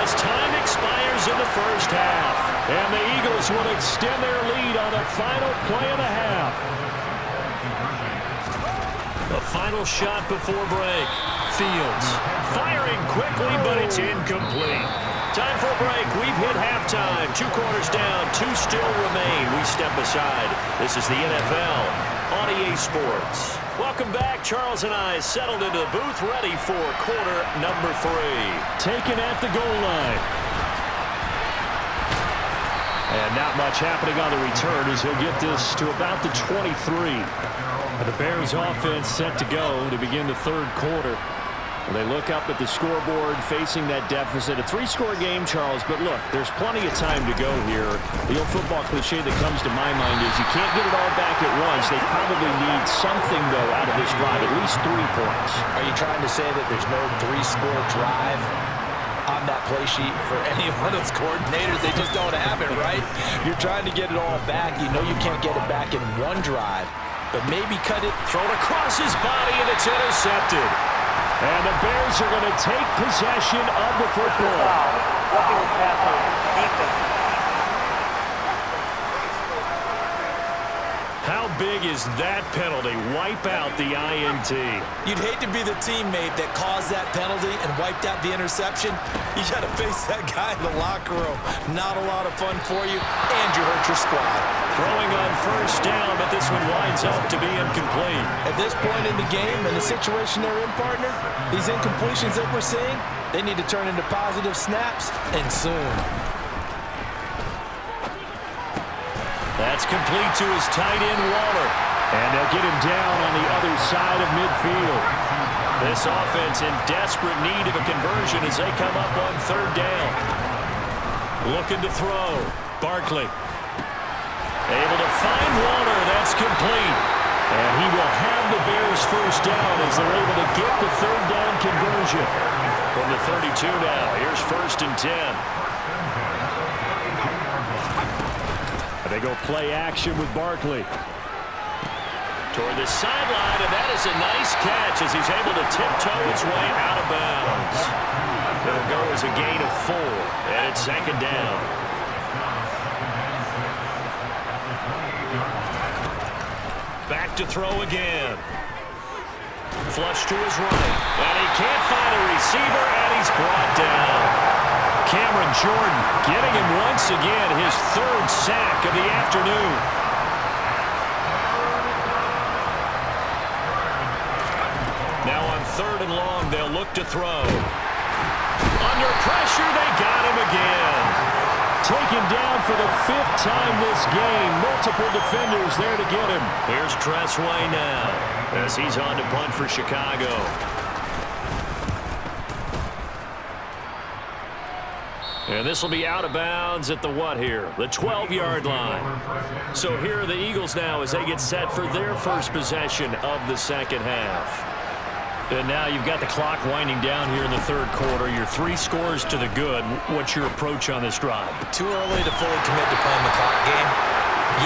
as time expires in the first half. And the Eagles will extend their lead on the final play of the half. The final shot before break. Fields firing quickly, but it's incomplete. Time for a break. We've hit halftime. 2 quarters down. 2 still remain. We step aside. This is the NFL on EA Sports. Welcome back. Charles and I settled into the booth ready for quarter number 3. Taken at the goal line. And not much happening on the return as he'll get this to about the 23. The Bears offense set to go to begin the 3rd quarter. They look up at the scoreboard facing that deficit. A 3-score game, Charles, but look, there's plenty of time to go here. The old football cliche that comes to my mind is you can't get it all back at once. They probably need something, though, out of this drive, at least 3 points. Are you trying to say that there's no 3-score drive on that play sheet for any one of those coordinators? They just don't have it, right? You're trying to get it all back. You know you can't get it back in one drive, but maybe cut it. Thrown across his body, and it's intercepted. And the Bears are going to take possession of the football. Roughing the passer, defense. How big is that penalty? Wipe out the INT. You'd hate to be the teammate that caused that penalty and wiped out the interception. You got to face that guy in the locker room. Not a lot of fun for you, and you hurt your squad. Throwing on 1st down, but this one winds up to be incomplete. At this point in the game and the situation they're in, partner, these incompletions that we're seeing, they need to turn into positive snaps, and soon. That's complete to his tight end, Waller. And they'll get him down on the other side of midfield. This offense in desperate need of a conversion as they come up on third down. Looking to throw. Barkley. Able to find Warner. That's complete. And he will have the Bears first down as they're able to get the third down conversion. From the 32 now. Here's 1st and 10. They go play action with Barkley. Toward the sideline, and that is a nice catch as he's able to tiptoe his way out of bounds. It'll go as a gain of 4, and it's 2nd down. Back to throw again. Flush to his right, and he can't find a receiver, and he's brought down. Cameron Jordan getting him once again, his 3rd sack of the afternoon. Now on 3rd and long, they'll look to throw. Under pressure, they got him again. Taken down for the 5th time this game. Multiple defenders there to get him. Here's Tressway now as he's on to punt for Chicago. And this will be out of bounds at the what here? The 12-yard line. So here are the Eagles now as they get set for their first possession of the second half. And now you've got the clock winding down here in the 3rd quarter. You're 3 scores to the good. What's your approach on this drive? Too early to fully commit to playing the clock game.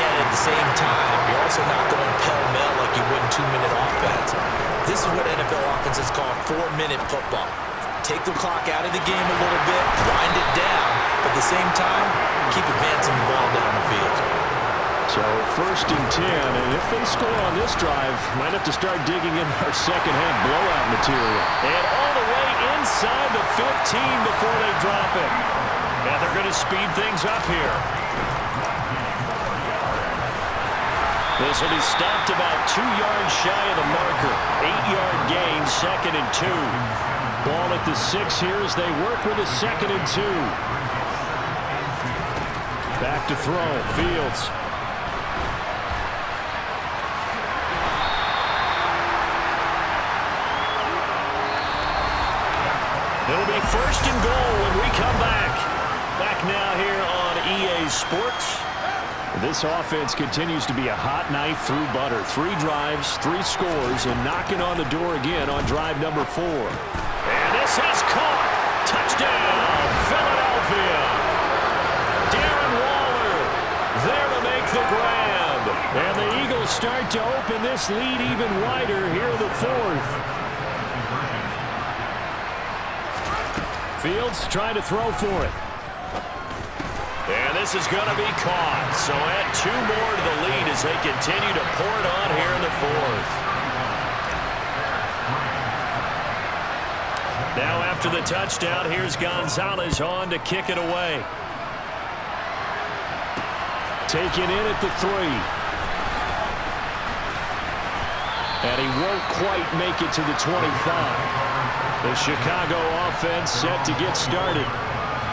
Yet at the same time, you're also not going pell-mell like you would in 2-minute offense. This is what NFL offenses call 4-minute football. Take the clock out of the game a little bit, wind it down, but at the same time, keep advancing the ball down the field. So 1st and 10, and if they score on this drive, might have to start digging in our second-half blowout material. And all the way inside the 15 before they drop it. And they're going to speed things up here. This will be stopped about 2 yards shy of the marker. 8-yard gain, 2nd and 2. Ball at the 6 here as they work with a 2nd and 2. Back to throw, Fields. It'll be 1st and goal when we come back. Back now here on EA Sports. This offense continues to be a hot knife through butter. 3 drives, 3 scores, and knocking on the door again on drive number 4. And this has caught. Touchdown, Philadelphia. Darren Waller there to make the grab. And the Eagles start to open this lead even wider here in the 4th. Fields trying to throw for it. And this is going to be caught. So add 2 more to the lead as they continue to pour it on here in the 4th. Now after the touchdown, here's Gonzalez on to kick it away. Taken in at the 3. And he won't quite make it to the 25. The Chicago offense set to get started.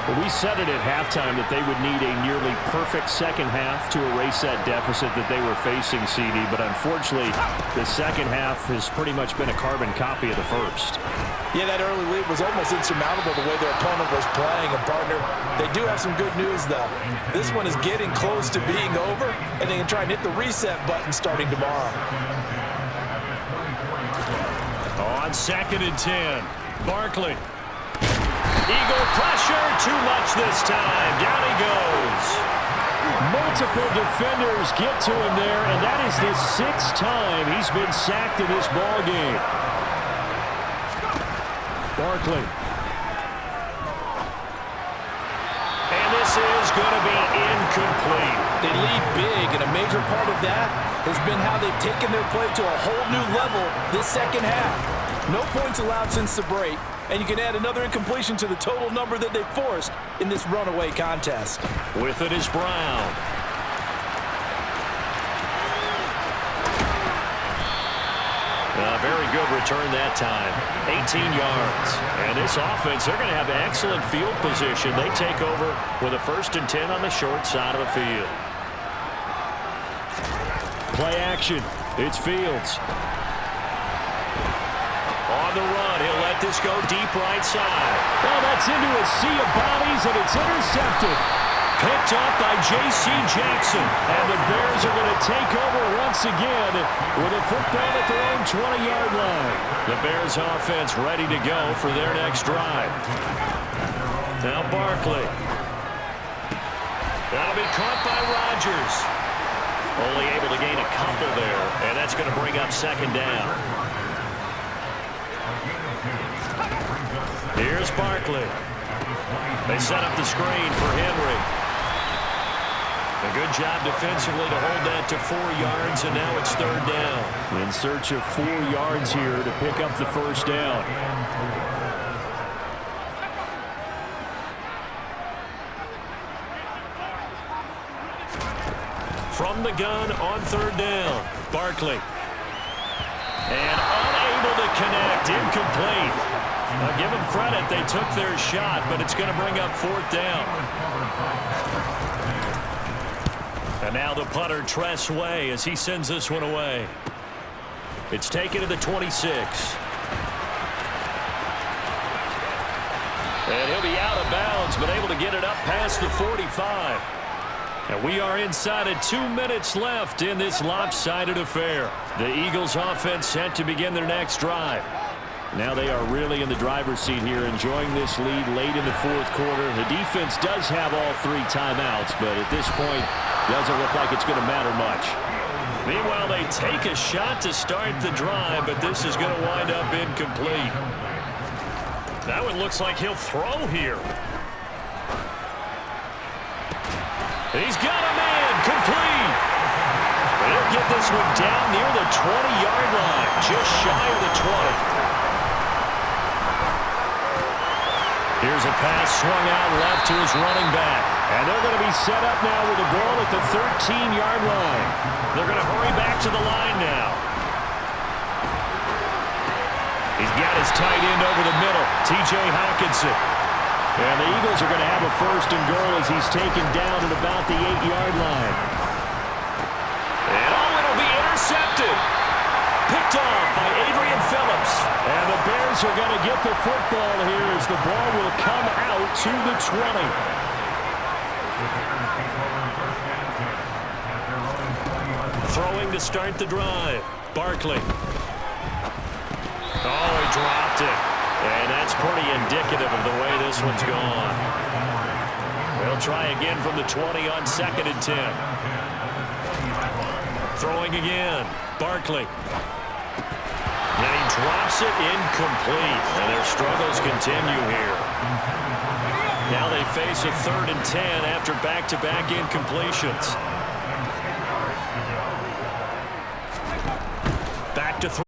Well, we said it at halftime that they would need a nearly perfect second half to erase that deficit that they were facing, CD. But unfortunately, the second half has pretty much been a carbon copy of the first. Yeah, that early lead was almost insurmountable the way their opponent was playing. And, partner, they do have some good news, though. This one is getting close to being over, and they can try and hit the reset button starting tomorrow. On 2nd and 10, Barkley. Eagle pressure, too much this time. Down he goes. Multiple defenders get to him there, and that is the 6th time he's been sacked in this ball game. Barkley. And this is going to be incomplete. They lead big, and a major part of that has been how they've taken their play to a whole new level this second half. No points allowed since the break, and you can add another incompletion to the total number that they forced in this runaway contest. With it is Brown. A very good return that time. 18 yards. And this offense, they're going to have excellent field position. They take over with a 1st and 10 on the short side of the field. Play action. It's Fields. On the run, he'll let this go deep right side. Well, that's into a sea of bodies, and it's intercepted. Picked up by J.C. Jackson. And the Bears are going to take over once again with a football at their own 20-yard line. The Bears offense ready to go for their next drive. Now Barkley. That'll be caught by Rodgers. Only able to gain a couple there, and that's going to bring up second down. Here's Barkley. They set up the screen for Henry. A good job defensively to hold that to 4 yards, and now it's third down. In search of 4 yards here to pick up the first down. From the gun on third down, Barkley. And unable to connect, incomplete. I'll give them credit, they took their shot, but it's going to bring up fourth down. And now the punter, Tress Way, as he sends this one away. It's taken to the 26. And he'll be out of bounds, but able to get it up past the 45. And we are inside of 2 minutes left in this lopsided affair. The Eagles offense set to begin their next drive. Now they are really in the driver's seat here, enjoying this lead late in the fourth quarter. The defense does have all 3 timeouts, but at this point, doesn't look like it's going to matter much. Meanwhile, they take a shot to start the drive, but this is going to wind up incomplete. That one looks like he'll throw here. He's got a man, complete. He'll get this one down near the 20-yard line, just shy of the 20. Here's a pass swung out left to his running back. And they're going to be set up now with the ball at the 13-yard line. They're going to hurry back to the line now. He's got his tight end over the middle, T.J. Hawkinson. And the Eagles are going to have a first and goal as he's taken down at about the 8-yard line. And it'll be intercepted. Picked off by Adrian Phillips. And the Bears are going to get the football here as the ball will come out to the 20. Throwing to start the drive. Barkley. Oh, he dropped it. And that's pretty indicative of the way this one's gone. They'll try again from the 20 on 2nd and 10. Throwing again. Barkley. And he drops it incomplete. And their struggles continue here. Now they face a 3rd and 10 after back-to-back incompletions. Back to 3.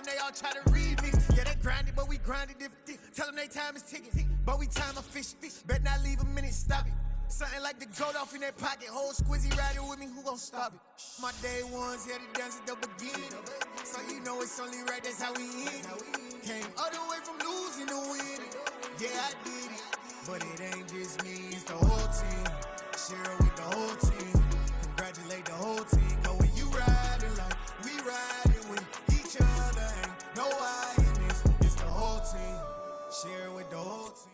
they all try to remix. Yeah, they grinded, but we grinded different. Tell them they time is ticking, but we time a fish. Bet not leave a minute, stop it. Something like the goat off in that pocket. Whole squizzy riding with me, who gon' stop it? My day ones here to dance at the beginning. So you know it's only right, that's how we end. Came all the way from losing to winning. Yeah, I did it. But it ain't just me, it's the whole team. Share it with the whole team. Congratulate the whole team. Cause when you riding like we riding with each other, ain't no I in this. It's the whole team. Share it with the whole team.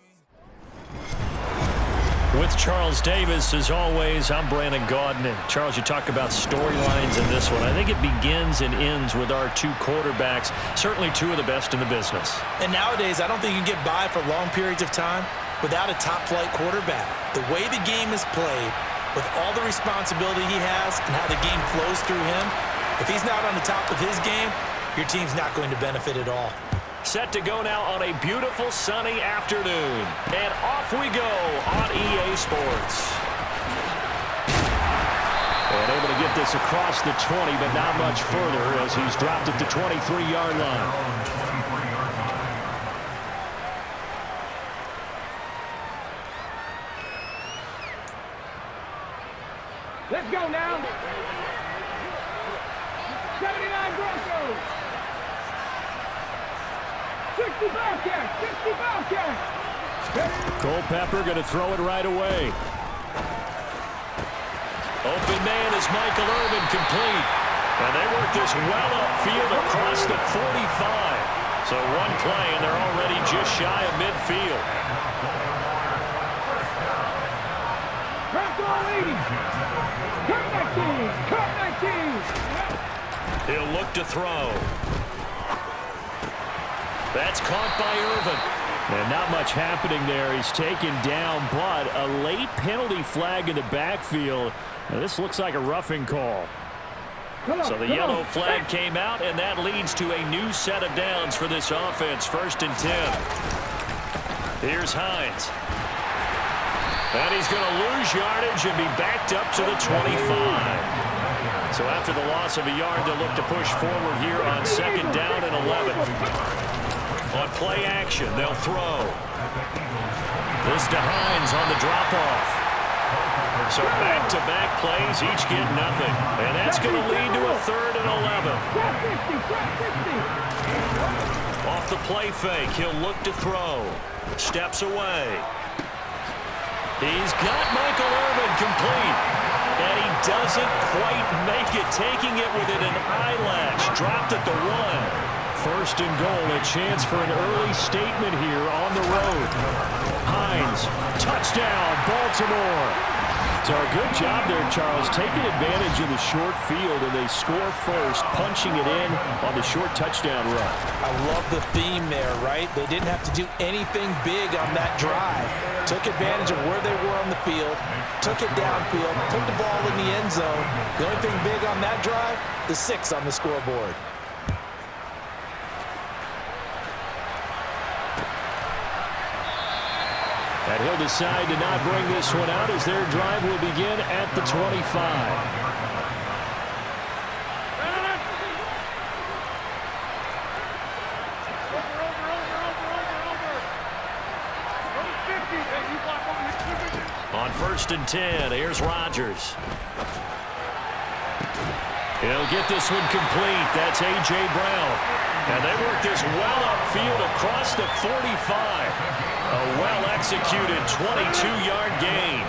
With Charles Davis, as always, I'm Brandon Gaudin. And Charles, you talk about storylines in this one. I think it begins and ends with our two quarterbacks, certainly two of the best in the business. And nowadays, I don't think you can get by for long periods of time without a top-flight quarterback. The way the game is played, with all the responsibility he has and how the game flows through him, if he's not on the top of his game, your team's not going to benefit at all. Set to go now on a beautiful sunny afternoon. And off we go on EA Sports. And able to get this across the 20, but not much further as he's dropped at the 23-yard line. Let's go now. 79 Broncos. 60 Bearcats. 60 Bearcats. Culpepper going to throw it right away. Open man is Michael Irvin, complete. And they work this well upfield across the 45. So one play, and they're already just shy of midfield. He'll look to throw. That's caught by Irvin. And not much happening there. He's taken down, but a late penalty flag in the backfield. Now, this looks like a roughing call. So the yellow flag came out, and that leads to a new set of downs for this offense. 1st and 10. Here's Hines. And he's going to lose yardage and be backed up to the 25. So after the loss of a yard, they'll look to push forward here on 2nd down and 11. On play action, they'll throw. This to Hines on the drop-off. So back-to-back plays, each get nothing. And that's going to lead to a 3rd and 11. Off the play fake, he'll look to throw. Steps away. He's got Michael Irvin complete. And he doesn't quite make it, taking it within an eyelash. Dropped at the 1. 1st and goal, a chance for an early statement here on the road. Hines, touchdown, Baltimore. So a good job there, Charles, taking advantage of the short field, and they score first, punching it in on the short touchdown run. I love the theme there, right? They didn't have to do anything big on that drive. Took advantage of where they were on the field, took it downfield, put the ball in the end zone. The only thing big on that drive, the 6 on the scoreboard. And he'll decide to not bring this one out as their drive will begin at the 25. On 1st and 10, here's Rodgers. He'll get this one complete. That's A.J. Brown. And they work this well upfield across the 45. A well-executed 22-yard gain.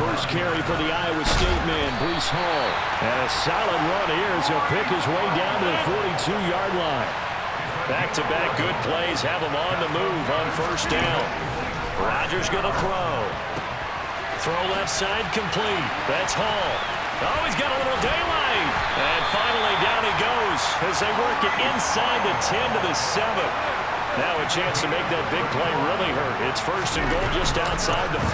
First carry for the Iowa State man, Breece Hall. And a solid run here as he'll pick his way down to the 42-yard line. Back-to-back good plays have him on the move on 1st down. Rodgers going to throw. Throw left side complete. That's Hall. Oh, he's got a little daylight. And finally down he goes as they work it inside the 10 to the 7. Now a chance to make that big play really hurt. It's 1st and goal just outside the 5.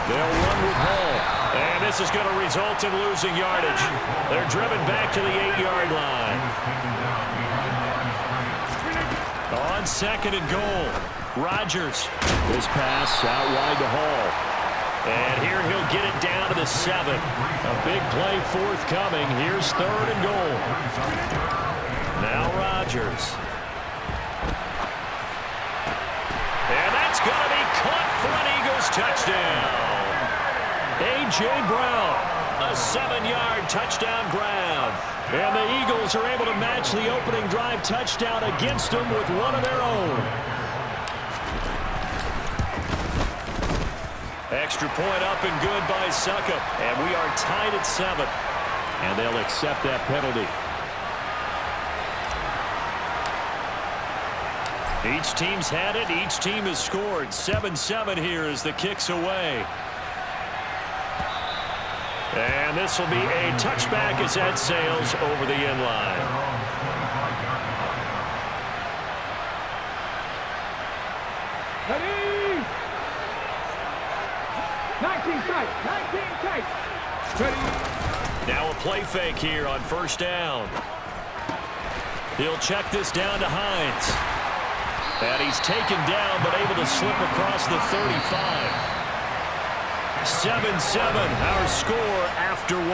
They'll run with Hall. And this is going to result in losing yardage. They're driven back to the 8-yard line. On 2nd and goal, Rodgers. This pass out wide to Hall. And here he'll get it down to the 7. A big play forthcoming. Here's 3rd and goal. Now Rodgers. And that's going to be caught for an Eagles touchdown. A.J. Brown, a 7-yard touchdown grab. And the Eagles are able to match the opening drive touchdown against them with one of their own. Extra point up and good by Succop. And we are tied at 7. And they'll accept that penalty. Each team's had it. Each team has scored. 7-7 here as the kick's away. And this will be a touchback as that sails over the end line. Ready? 19 tight. 19 tight. Ready? Now a play fake here on 1st down. He'll check this down to Hines. And he's taken down but able to slip across the 35. 7-7, our score after 1.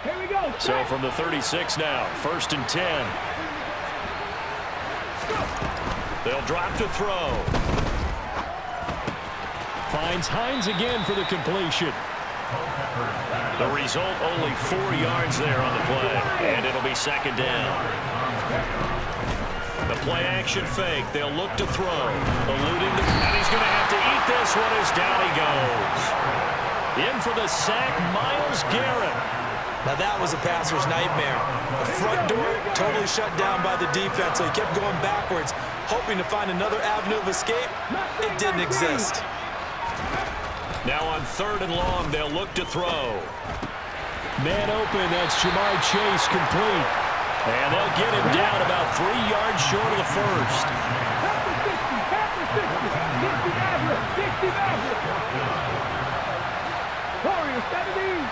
Here we go. So from the 36 now, 1st and 10. They'll drop to throw. Finds Hines again for the completion. The result, only 4 yards there on the play. And it'll be 2nd down. The play action fake. They'll look to throw. Eluding the... And he's going to have to eat this one as down he goes. In for the sack, Myles Garrett. Now that was a passer's nightmare. The front door totally shut down by the defense, so he kept going backwards, hoping to find another avenue of escape. It didn't exist. Now on 3rd and long, they'll look to throw. Man open, that's Jamar Chase complete. And they'll get him down about 3 yards short of the 1st. Warriors 70.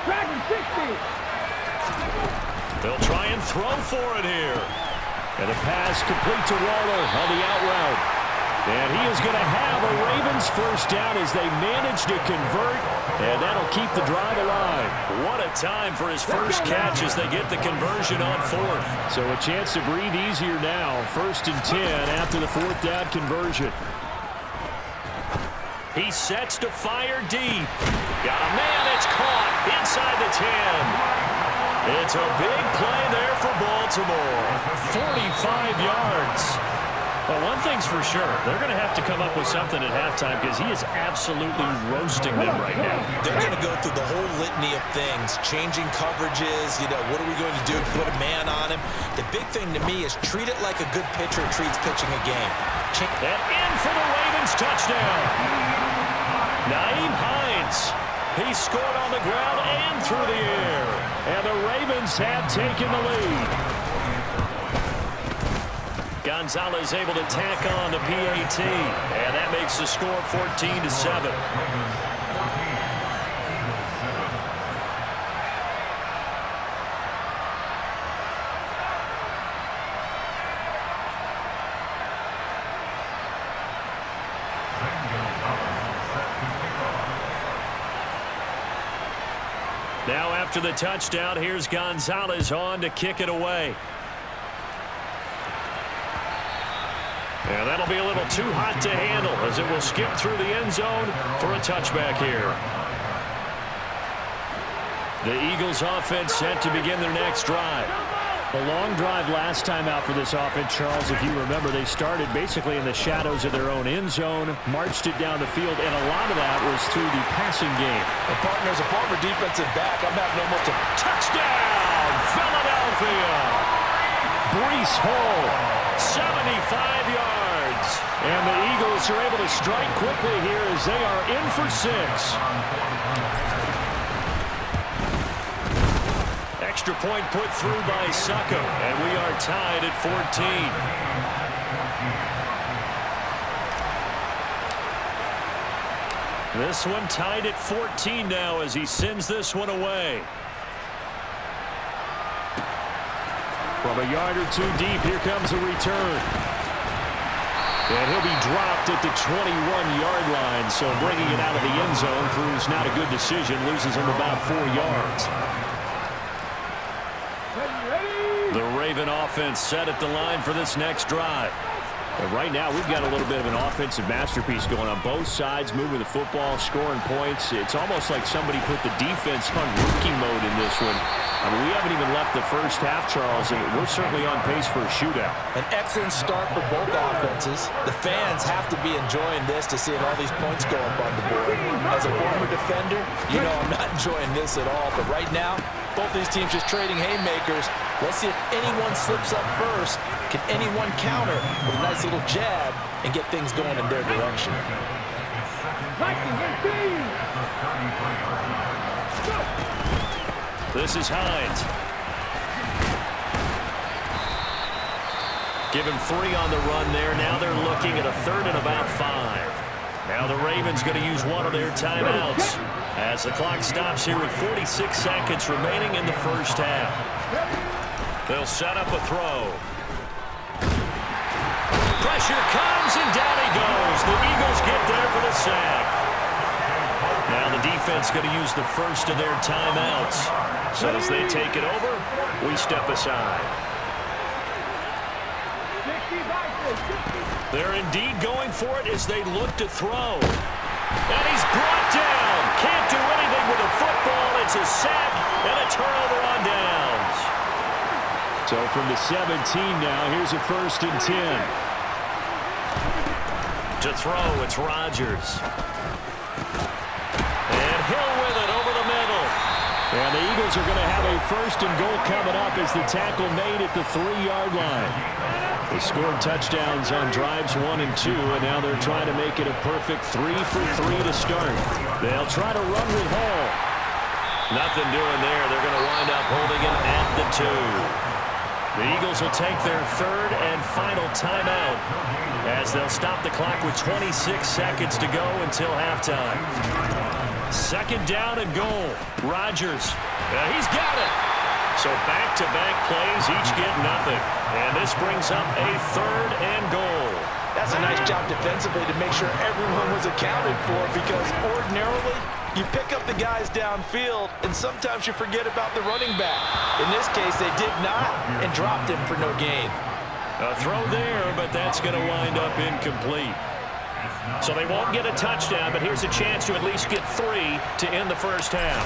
Dragon 60. They'll try and throw for it here. And a pass complete to Waller on the out route. And he is going to have a Ravens 1st down as they manage to convert. And that'll keep the drive alive. What a time for his first catch as they get the conversion on 4th. So a chance to breathe easier now. 1st and 10 after the 4th down conversion. He sets to fire deep. Got a man, it's caught inside the 10. It's a big play there for Baltimore. 45 yards. Well, one thing's for sure. They're going to have to come up with something at halftime because he is absolutely roasting them right now. They're going to go through the whole litany of things, changing coverages, what are we going to do? Put a man on him. The big thing to me is treat it like a good pitcher treats pitching a game. And in for the Ravens touchdown. Nyheim Hines. He scored on the ground and through the air. And the Ravens have taken the lead. Gonzalez able to tack on the PAT. And that makes the score 14-7. Now after the touchdown, here's Gonzalez on to kick it away. And that'll be a little too hot to handle as it will skip through the end zone for a touchback here. The Eagles offense set to begin their next drive. A long drive last time out for this offense, Charles. If you remember, they started basically in the shadows of their own end zone, marched it down the field, and a lot of that was through the passing game. The partner's a former defensive back. I'm having almost a touchdown, Philadelphia. Breece Hall, 75 yards. And the Eagles are able to strike quickly here as they are in for 6. Extra point put through by Succop, and we are tied at 14. This one tied at 14 now as he sends this one away. From a yard or two deep, here comes a return. And he'll be dropped at the 21-yard line, so bringing it out of the end zone proves not a good decision, loses him about 4 yards. The Raven offense set at the line for this next drive. And right now, we've got a little bit of an offensive masterpiece going on both sides, moving the football, scoring points. It's almost like somebody put the defense on rookie mode in this one. I mean, we haven't even left the first half, Charles, and we're certainly on pace for a shootout. An excellent start for both offenses. The fans have to be enjoying this to seeing all these points go up on the board. As a former defender, you know I'm not enjoying this at all. But right now, both these teams just trading haymakers. Let's see if anyone slips up first. Can anyone counter with a nice little jab and get things going in their direction? This is Hines. Give him 3 on the run there. Now they're looking at a 3rd and about 5. Now the Ravens going to use one of their timeouts as the clock stops here with 46 seconds remaining in the first half. They'll set up a throw. Pressure comes, and down he goes. The Eagles get there for the sack. Now the defense going to use the first of their timeouts. So as they take it over, we step aside. They're indeed going for it as they look to throw. And he's brought down. Can't do anything with the football. It's a sack and a turnover on downs. So from the 17 now, here's a 1st and 10. To throw, it's Rodgers. And Hill with it over the middle. And the Eagles are going to have a 1st and goal coming up as the tackle made at the 3-yard line. They scored touchdowns on drives 1 and 2, and now they're trying to make it a perfect 3 for 3 to start. They'll try to run with Hall. Nothing doing there. They're going to wind up holding it at the 2. The Eagles will take their 3rd and final timeout as they'll stop the clock with 26 seconds to go until halftime. 2nd down and goal. Rodgers. He's got it. So back-to-back plays, each get nothing. And this brings up a 3rd and goal. That's a nice job defensively to make sure everyone was accounted for, because ordinarily you pick up the guys downfield and sometimes you forget about the running back. In this case, they did not and dropped him for no gain. A throw there, but that's going to wind up incomplete. So they won't get a touchdown, but here's a chance to at least get 3 to end the first half.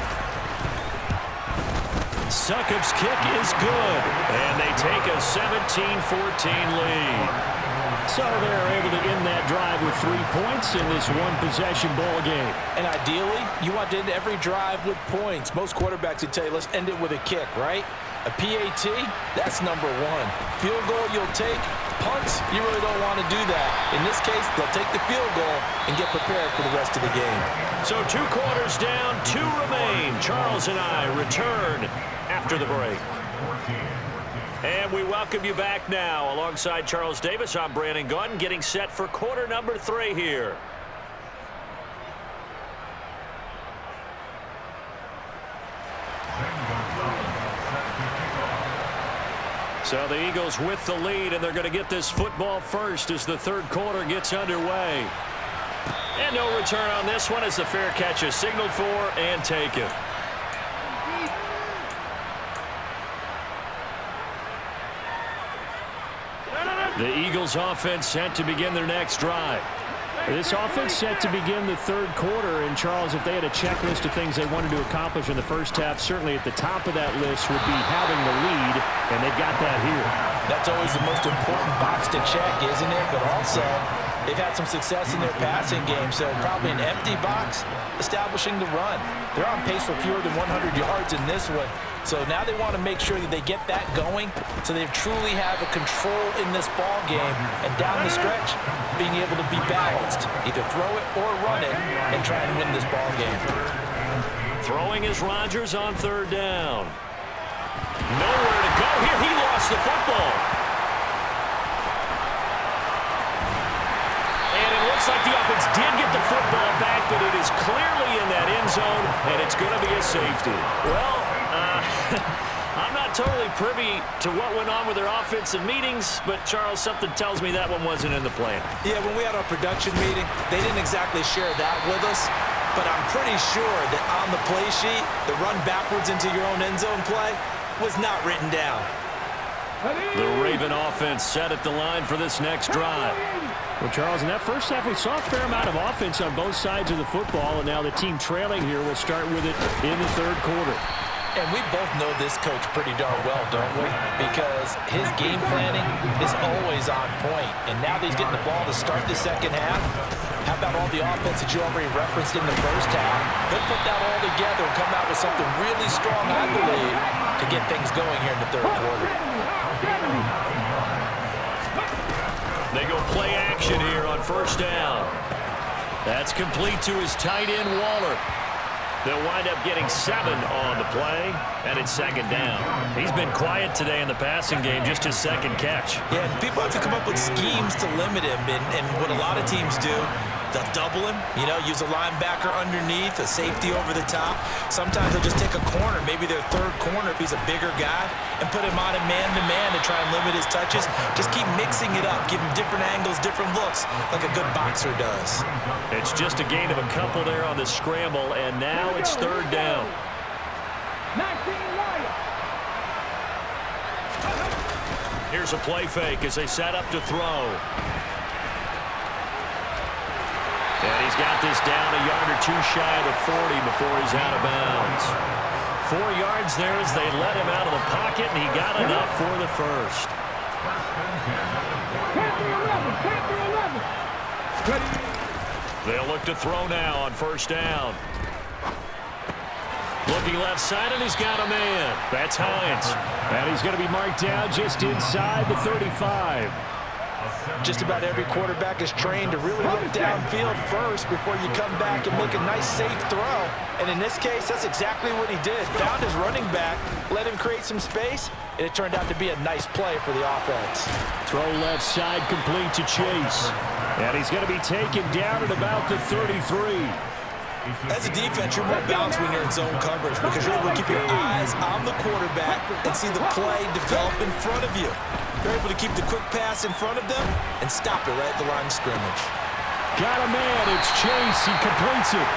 Succop's kick is good, and they take a 17-14 lead. So they're able to end that drive with 3 points in this one-possession ball game. And ideally, you want to end every drive with points. Most quarterbacks would tell you, let's end it with a kick, right? A PAT, that's number 1. Field goal, you'll take. Punts, you really don't want to do that. In this case, they'll take the field goal and get prepared for the rest of the game. So 2 quarters down, 2 remain. Charles and I return after the break. And we welcome you back now. Alongside Charles Davis, I'm Brandon Gaudin, getting set for quarter number 3 here. So the Eagles with the lead, and they're going to get this football first as the 3rd quarter gets underway. And no return on this one as the fair catch is signaled for and taken. The Eagles offense set to begin their next drive. This offense set to begin the 3rd quarter, and Charles, if they had a checklist of things they wanted to accomplish in the first half, certainly at the top of that list would be having the lead, and they've got that here. That's always the most important box to check, isn't it? But also, they've had some success in their passing game, so probably an empty box establishing the run. They're on pace for fewer than 100 yards in this one. So now they want to make sure that they get that going so they truly have a control in this ball game, and down the stretch, being able to be balanced. Either throw it or run it and try and win this ball game. Throwing is Rodgers on 3rd down. Nowhere to go here. He lost the football. And it looks like the offense did get the football back but it is clearly in that end zone, and it's going to be a safety. Well, I'm not totally privy to what went on with their offensive meetings, but, Charles, something tells me that one wasn't in the plan. Yeah, when we had our production meeting, they didn't exactly share that with us, but I'm pretty sure that on the play sheet, the run backwards into your own end zone play was not written down. The Raven offense set at the line for this next drive. Well, Charles, in that first half, we saw a fair amount of offense on both sides of the football, and now the team trailing here will start with it in the third quarter. And we both know this coach pretty darn well, don't we? Because his game planning is always on point. And now that he's getting the ball to start the second half, how about all the offense that you already referenced in the first half? He'll put that all together and come out with something really strong, I believe, to get things going here in the third quarter. They go play action here on first down. That's complete to his tight end, Waller. They'll wind up getting 7 on the play, and it's second down. He's been quiet today in the passing game, just his second catch. Yeah, and people have to come up with schemes to limit him, and what a lot of teams do, they'll double him, use a linebacker underneath, a safety over the top. Sometimes they'll just take a corner, maybe their third corner if he's a bigger guy, and put him on a man-to-man to try and limit his touches. Just keep mixing it up, give him different angles, different looks, like a good boxer does. It's just a gain of a couple there on the scramble, and now it's third down. Here's a play fake as they set up to throw. And he's got this down a yard or two shy of the 40 before he's out of bounds. 4 yards there as they let him out of the pocket, and he got enough for the first. They'll look to throw now on first down. Looking left side, and he's got a man. That's Hines. And he's going to be marked down just inside the 35. Just about every quarterback is trained to really look downfield first before you come back and make a nice, safe throw. And in this case, that's exactly what he did. Found his running back, let him create some space, and it turned out to be a nice play for the offense. Throw left side complete to Chase. And he's going to be taken down at about the 33. As a defense, you're more balanced when you're in zone coverage because you're able to keep your eyes on the quarterback and see the play develop in front of you. You're able to keep the quick pass in front of them and stop it right at the line of scrimmage. Got a man. It's Chase. He completes it.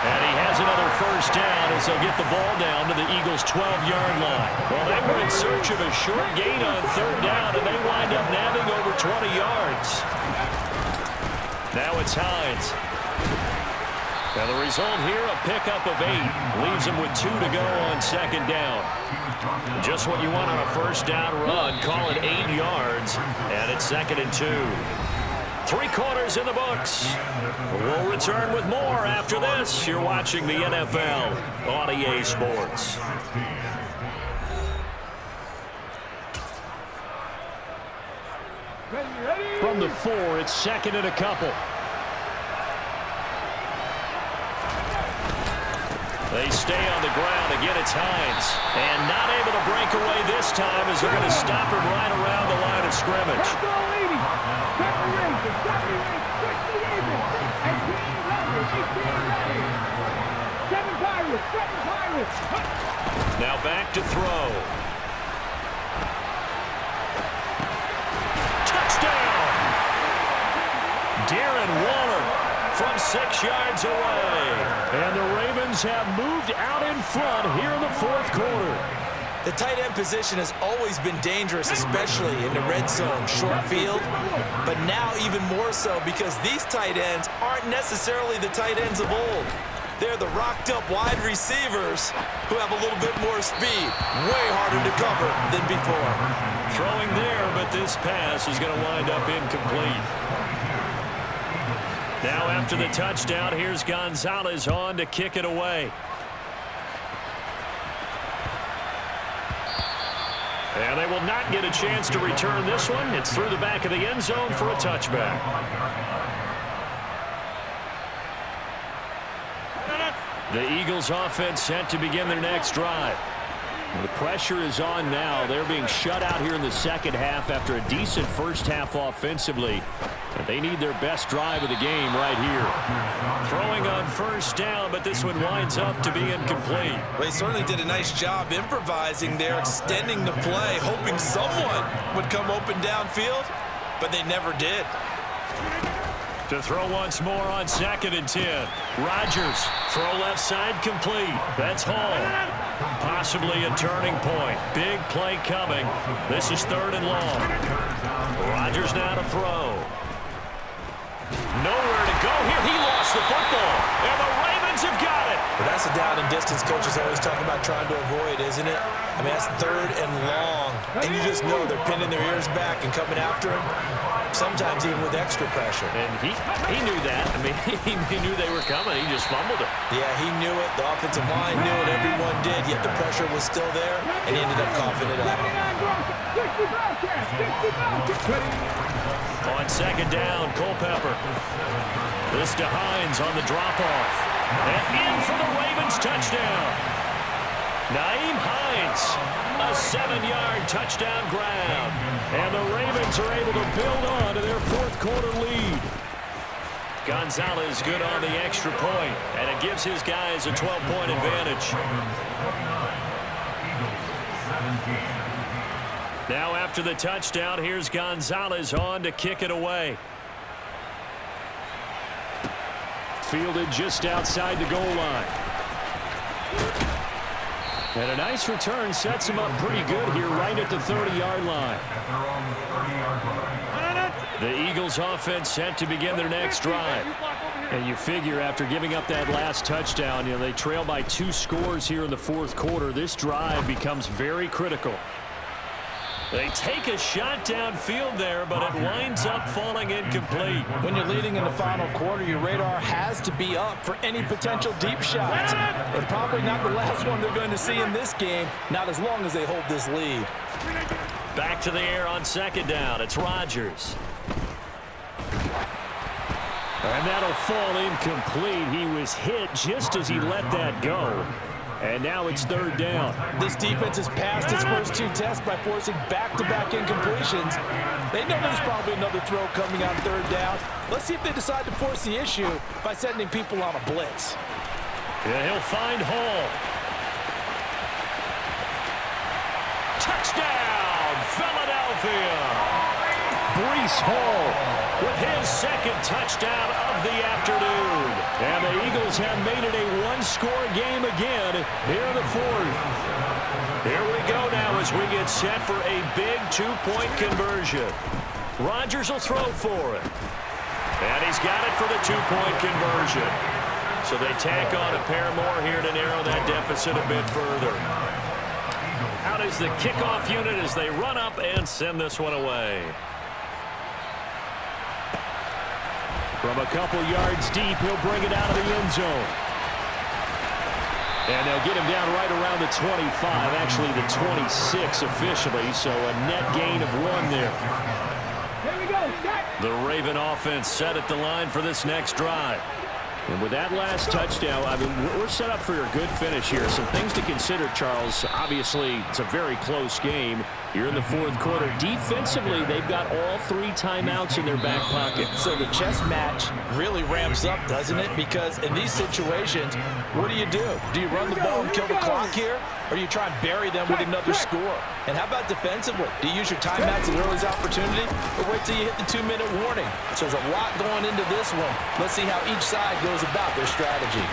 And he has another first down as they'll get the ball down to the Eagles' 12-yard line. Well, they were in search of a short gain on third down, and they wind up nabbing over 20 yards. Now it's Hines. Now the result here, a pickup of 8. Leaves him with 2 to go on second down. Just what you want on a first down run. Call it 8 yards. And it's second and 2. 3 quarters in the books. We'll return with more after this. You're watching the NFL on EA Sports. From the 4, it's second and a couple. They stay on the ground. Again, it's Hines. And not able to break away this time as they're going to stop him right around the line of scrimmage. Now back to throw. Touchdown! Darren Waller from 6 yards away. And the Ravens have moved out in front here in the fourth quarter. The tight end position has always been dangerous, especially in the red zone, short field. But now even more so because these tight ends aren't necessarily the tight ends of old. They're the rocked-up wide receivers who have a little bit more speed. Way harder to cover than before. Throwing there, but this pass is going to wind up incomplete. Now after the touchdown, here's Gonzalez on to kick it away. And they will not get a chance to return this one. It's through the back of the end zone for a touchback. The Eagles offense set to begin their next drive. The pressure is on now. They're being shut out here in the second half after a decent first half offensively. They need their best drive of the game right here. Throwing on first down, but this one winds up to be incomplete. Well, he certainly did a nice job improvising there, extending the play, hoping someone would come open downfield, but they never did. To throw once more on 2nd and 10. Rodgers, throw left side complete. That's Hall. Possibly a turning point. Big play coming. This is 3rd and long. Rodgers now to throw. Nowhere to go here. He lost the football. And the Ravens have got it. But that's a down and distance coaches always talk about trying to avoid, isn't it? I mean, that's 3rd and long. And you just know they're pinning their ears back and coming after him. Sometimes even with extra pressure. And he knew that. I mean, he knew they were coming. He just fumbled it. Yeah, he knew it. The offensive line knew it. Everyone did. Yet the pressure was still there, and he ended up coughing it up. On 2nd down, Culpepper. This to Hines on the drop-off. And in for the Ravens touchdown. Nyheim Hines, a 7-yard touchdown grab. And the Ravens are able to build on to their 4th quarter lead. Gonzalez good on the extra point, and it gives his guys a 12-point advantage. Now after the touchdown, here's Gonzalez on to kick it away. Fielded just outside the goal line. And a nice return sets him up pretty good here right at the 30-yard line. The Eagles offense set to begin their next drive. And you figure after giving up that last touchdown, they trail by 2 scores here in the 4th quarter. This drive becomes very critical. They take a shot downfield there, but it winds up falling incomplete. When you're leading in the final quarter, your radar has to be up for any potential deep shots. And probably not the last one they're going to see in this game, not as long as they hold this lead. Back to the air on 2nd down. It's Rodgers. And that'll fall incomplete. He was hit just as he let that go. And now it's 3rd down. This defense has passed its first 2 tests by forcing back-to-back incompletions. They know there's probably another throw coming on 3rd down. Let's see if they decide to force the issue by sending people on a blitz. Yeah, he'll find Hall. Touchdown, Philadelphia! Breece Hall with his 2nd touchdown of the afternoon. And the Eagles have made it a 1-score game again here in the 4th. Here we go now as we get set for a big 2-point conversion. Rodgers will throw for it. And he's got it for the 2-point conversion. So they tack on a pair more here to narrow that deficit a bit further. Out is the kickoff unit as they run up and send this one away. From a couple yards deep, he'll bring it out of the end zone. And they'll get him down right around the 25, actually the 26 officially, so a net gain of 1 there. Here we go, the Raven offense set at the line for this next drive. And with that last touchdown, I mean, we're set up for a good finish here. Some things to consider, Charles. Obviously, it's a very close game. You're in the 4th quarter. Defensively, they've got all 3 timeouts in their back pocket. So the chess match really ramps up, doesn't it? Because in these situations, what do? Do you run the ball and kill the clock here? Or do you try and bury them with another score? And how about defensively? Do you use your timeouts at earliest opportunity? Or wait till you hit the 2-minute warning? So there's a lot going into this one. Let's see how each side goes about their strategy.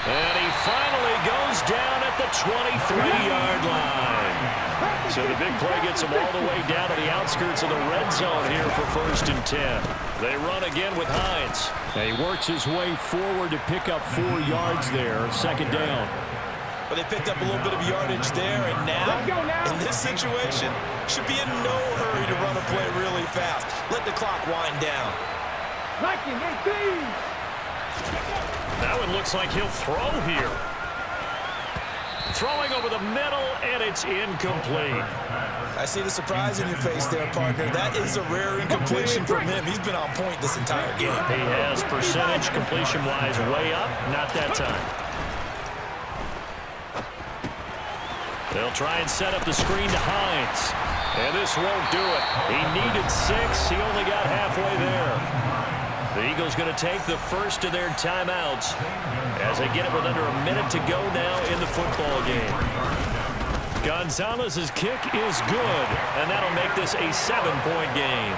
And he finally goes down at the 23-yard line. So the big play gets him all the way down to the outskirts of the red zone here for 1st and 10. They run again with Hines. And he works his way forward to pick up 4 yards there, 2nd down. But they picked up a little bit of yardage there, and now, in this situation, should be in no hurry to run a play really fast. Let the clock wind down. That one looks like he'll throw here. Throwing over the middle, and it's incomplete. I see the surprise in your face there, partner. That is a rare incompletion from him. He's been on point this entire game. He has percentage completion-wise way up. Not that time. They'll try and set up the screen to Hines. And this won't do it. He needed 6. He only got halfway there. The Eagles going to take the first of their timeouts as they get it with under a minute to go now in the football game. Gonzalez's kick is good, and that'll make this a 7-point game.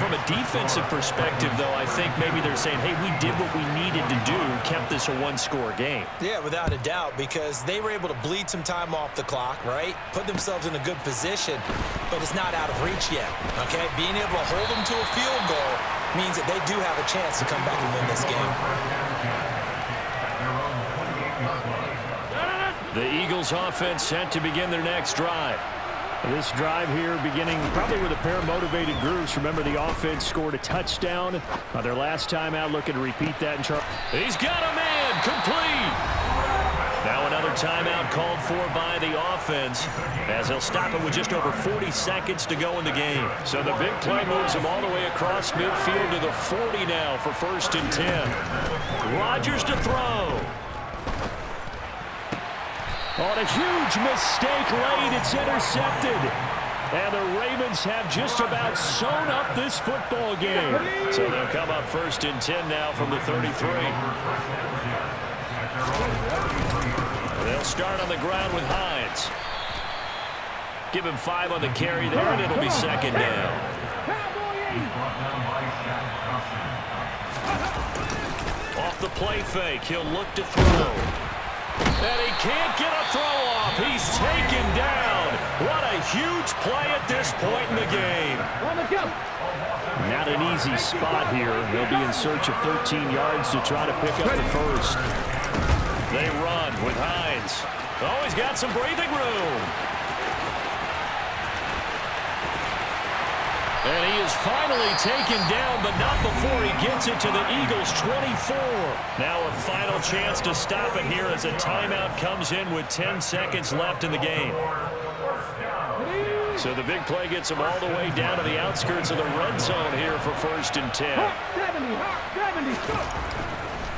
From a defensive perspective, though, I think maybe they're saying, hey, we did what we needed to do, kept this a one-score game. Yeah, without a doubt, because they were able to bleed some time off the clock, right? Put themselves in a good position, but it's not out of reach yet, okay? Being able to hold them to a field goal means that they do have a chance to come back and win this game. The Eagles offense set to begin their next drive. This drive here beginning probably with a pair of motivated groups. Remember, the offense scored a touchdown on their last time out. Looking to repeat that in Charles. He's got a man complete. Now another timeout called for by the offense as they'll stop it with just over 40 seconds to go in the game. So the big play moves them all the way across midfield to the 40 now for 1st and 10. Rodgers to throw. On a huge mistake late, it's intercepted. And the Ravens have just about sewn up this football game. So they'll come up 1st and 10 now from the 33. They'll start on the ground with Hines. Give him 5 on the carry there, and it'll be 2nd down. Off the play fake, he'll look to throw. And he can't get a throw off. He's taken down. What a huge play at this point in the game. Not an easy spot here. They'll be in search of 13 yards to try to pick up the first. They run with Hines. Oh, he's got some breathing room. And he is finally taken down, but not before he gets it to the Eagles' 24. Now a final chance to stop it here as a timeout comes in with 10 seconds left in the game. So the big play gets them all the way down to the outskirts of the red zone here for 1st and 10.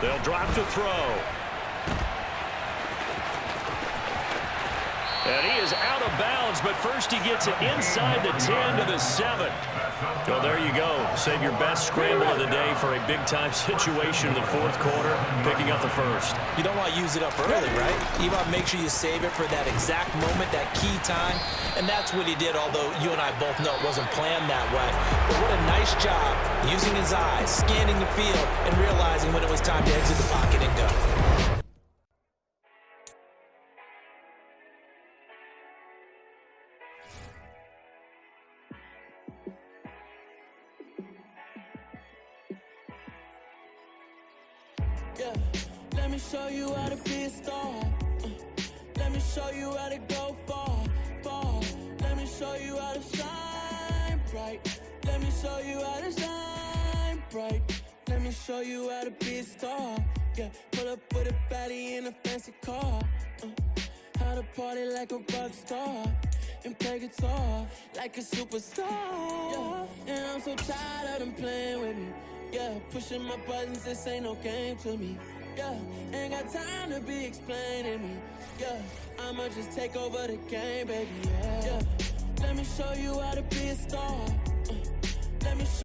They'll drop to throw. And he is out of bounds, but first he gets it inside the 10 to the 7. Well, there you go. Save your best scramble of the day for a big-time situation in the 4th quarter, picking up the first. You don't want to use it up early, right? You want to make sure you save it for that exact moment, that key time. And that's what he did, although you and I both know it wasn't planned that way. But what a nice job using his eyes, scanning the field, and realizing when it was time to exit the pocket and go. Yeah, let me show you how to be a star. Let me show you how to go far, far. Let me show you how to shine bright. Let me show you how to shine bright. Let me show you how to be a star. Yeah, pull up with a baddie in a fancy car. How to party like a rock star and play guitar like a superstar. Yeah, and I'm so tired of them playing with me. Yeah, pushing my buttons, this ain't no game to me. Yeah, ain't got time to be explaining me. Yeah, I'ma just take over the game, baby. Yeah, let me show you how to be a star. Let me show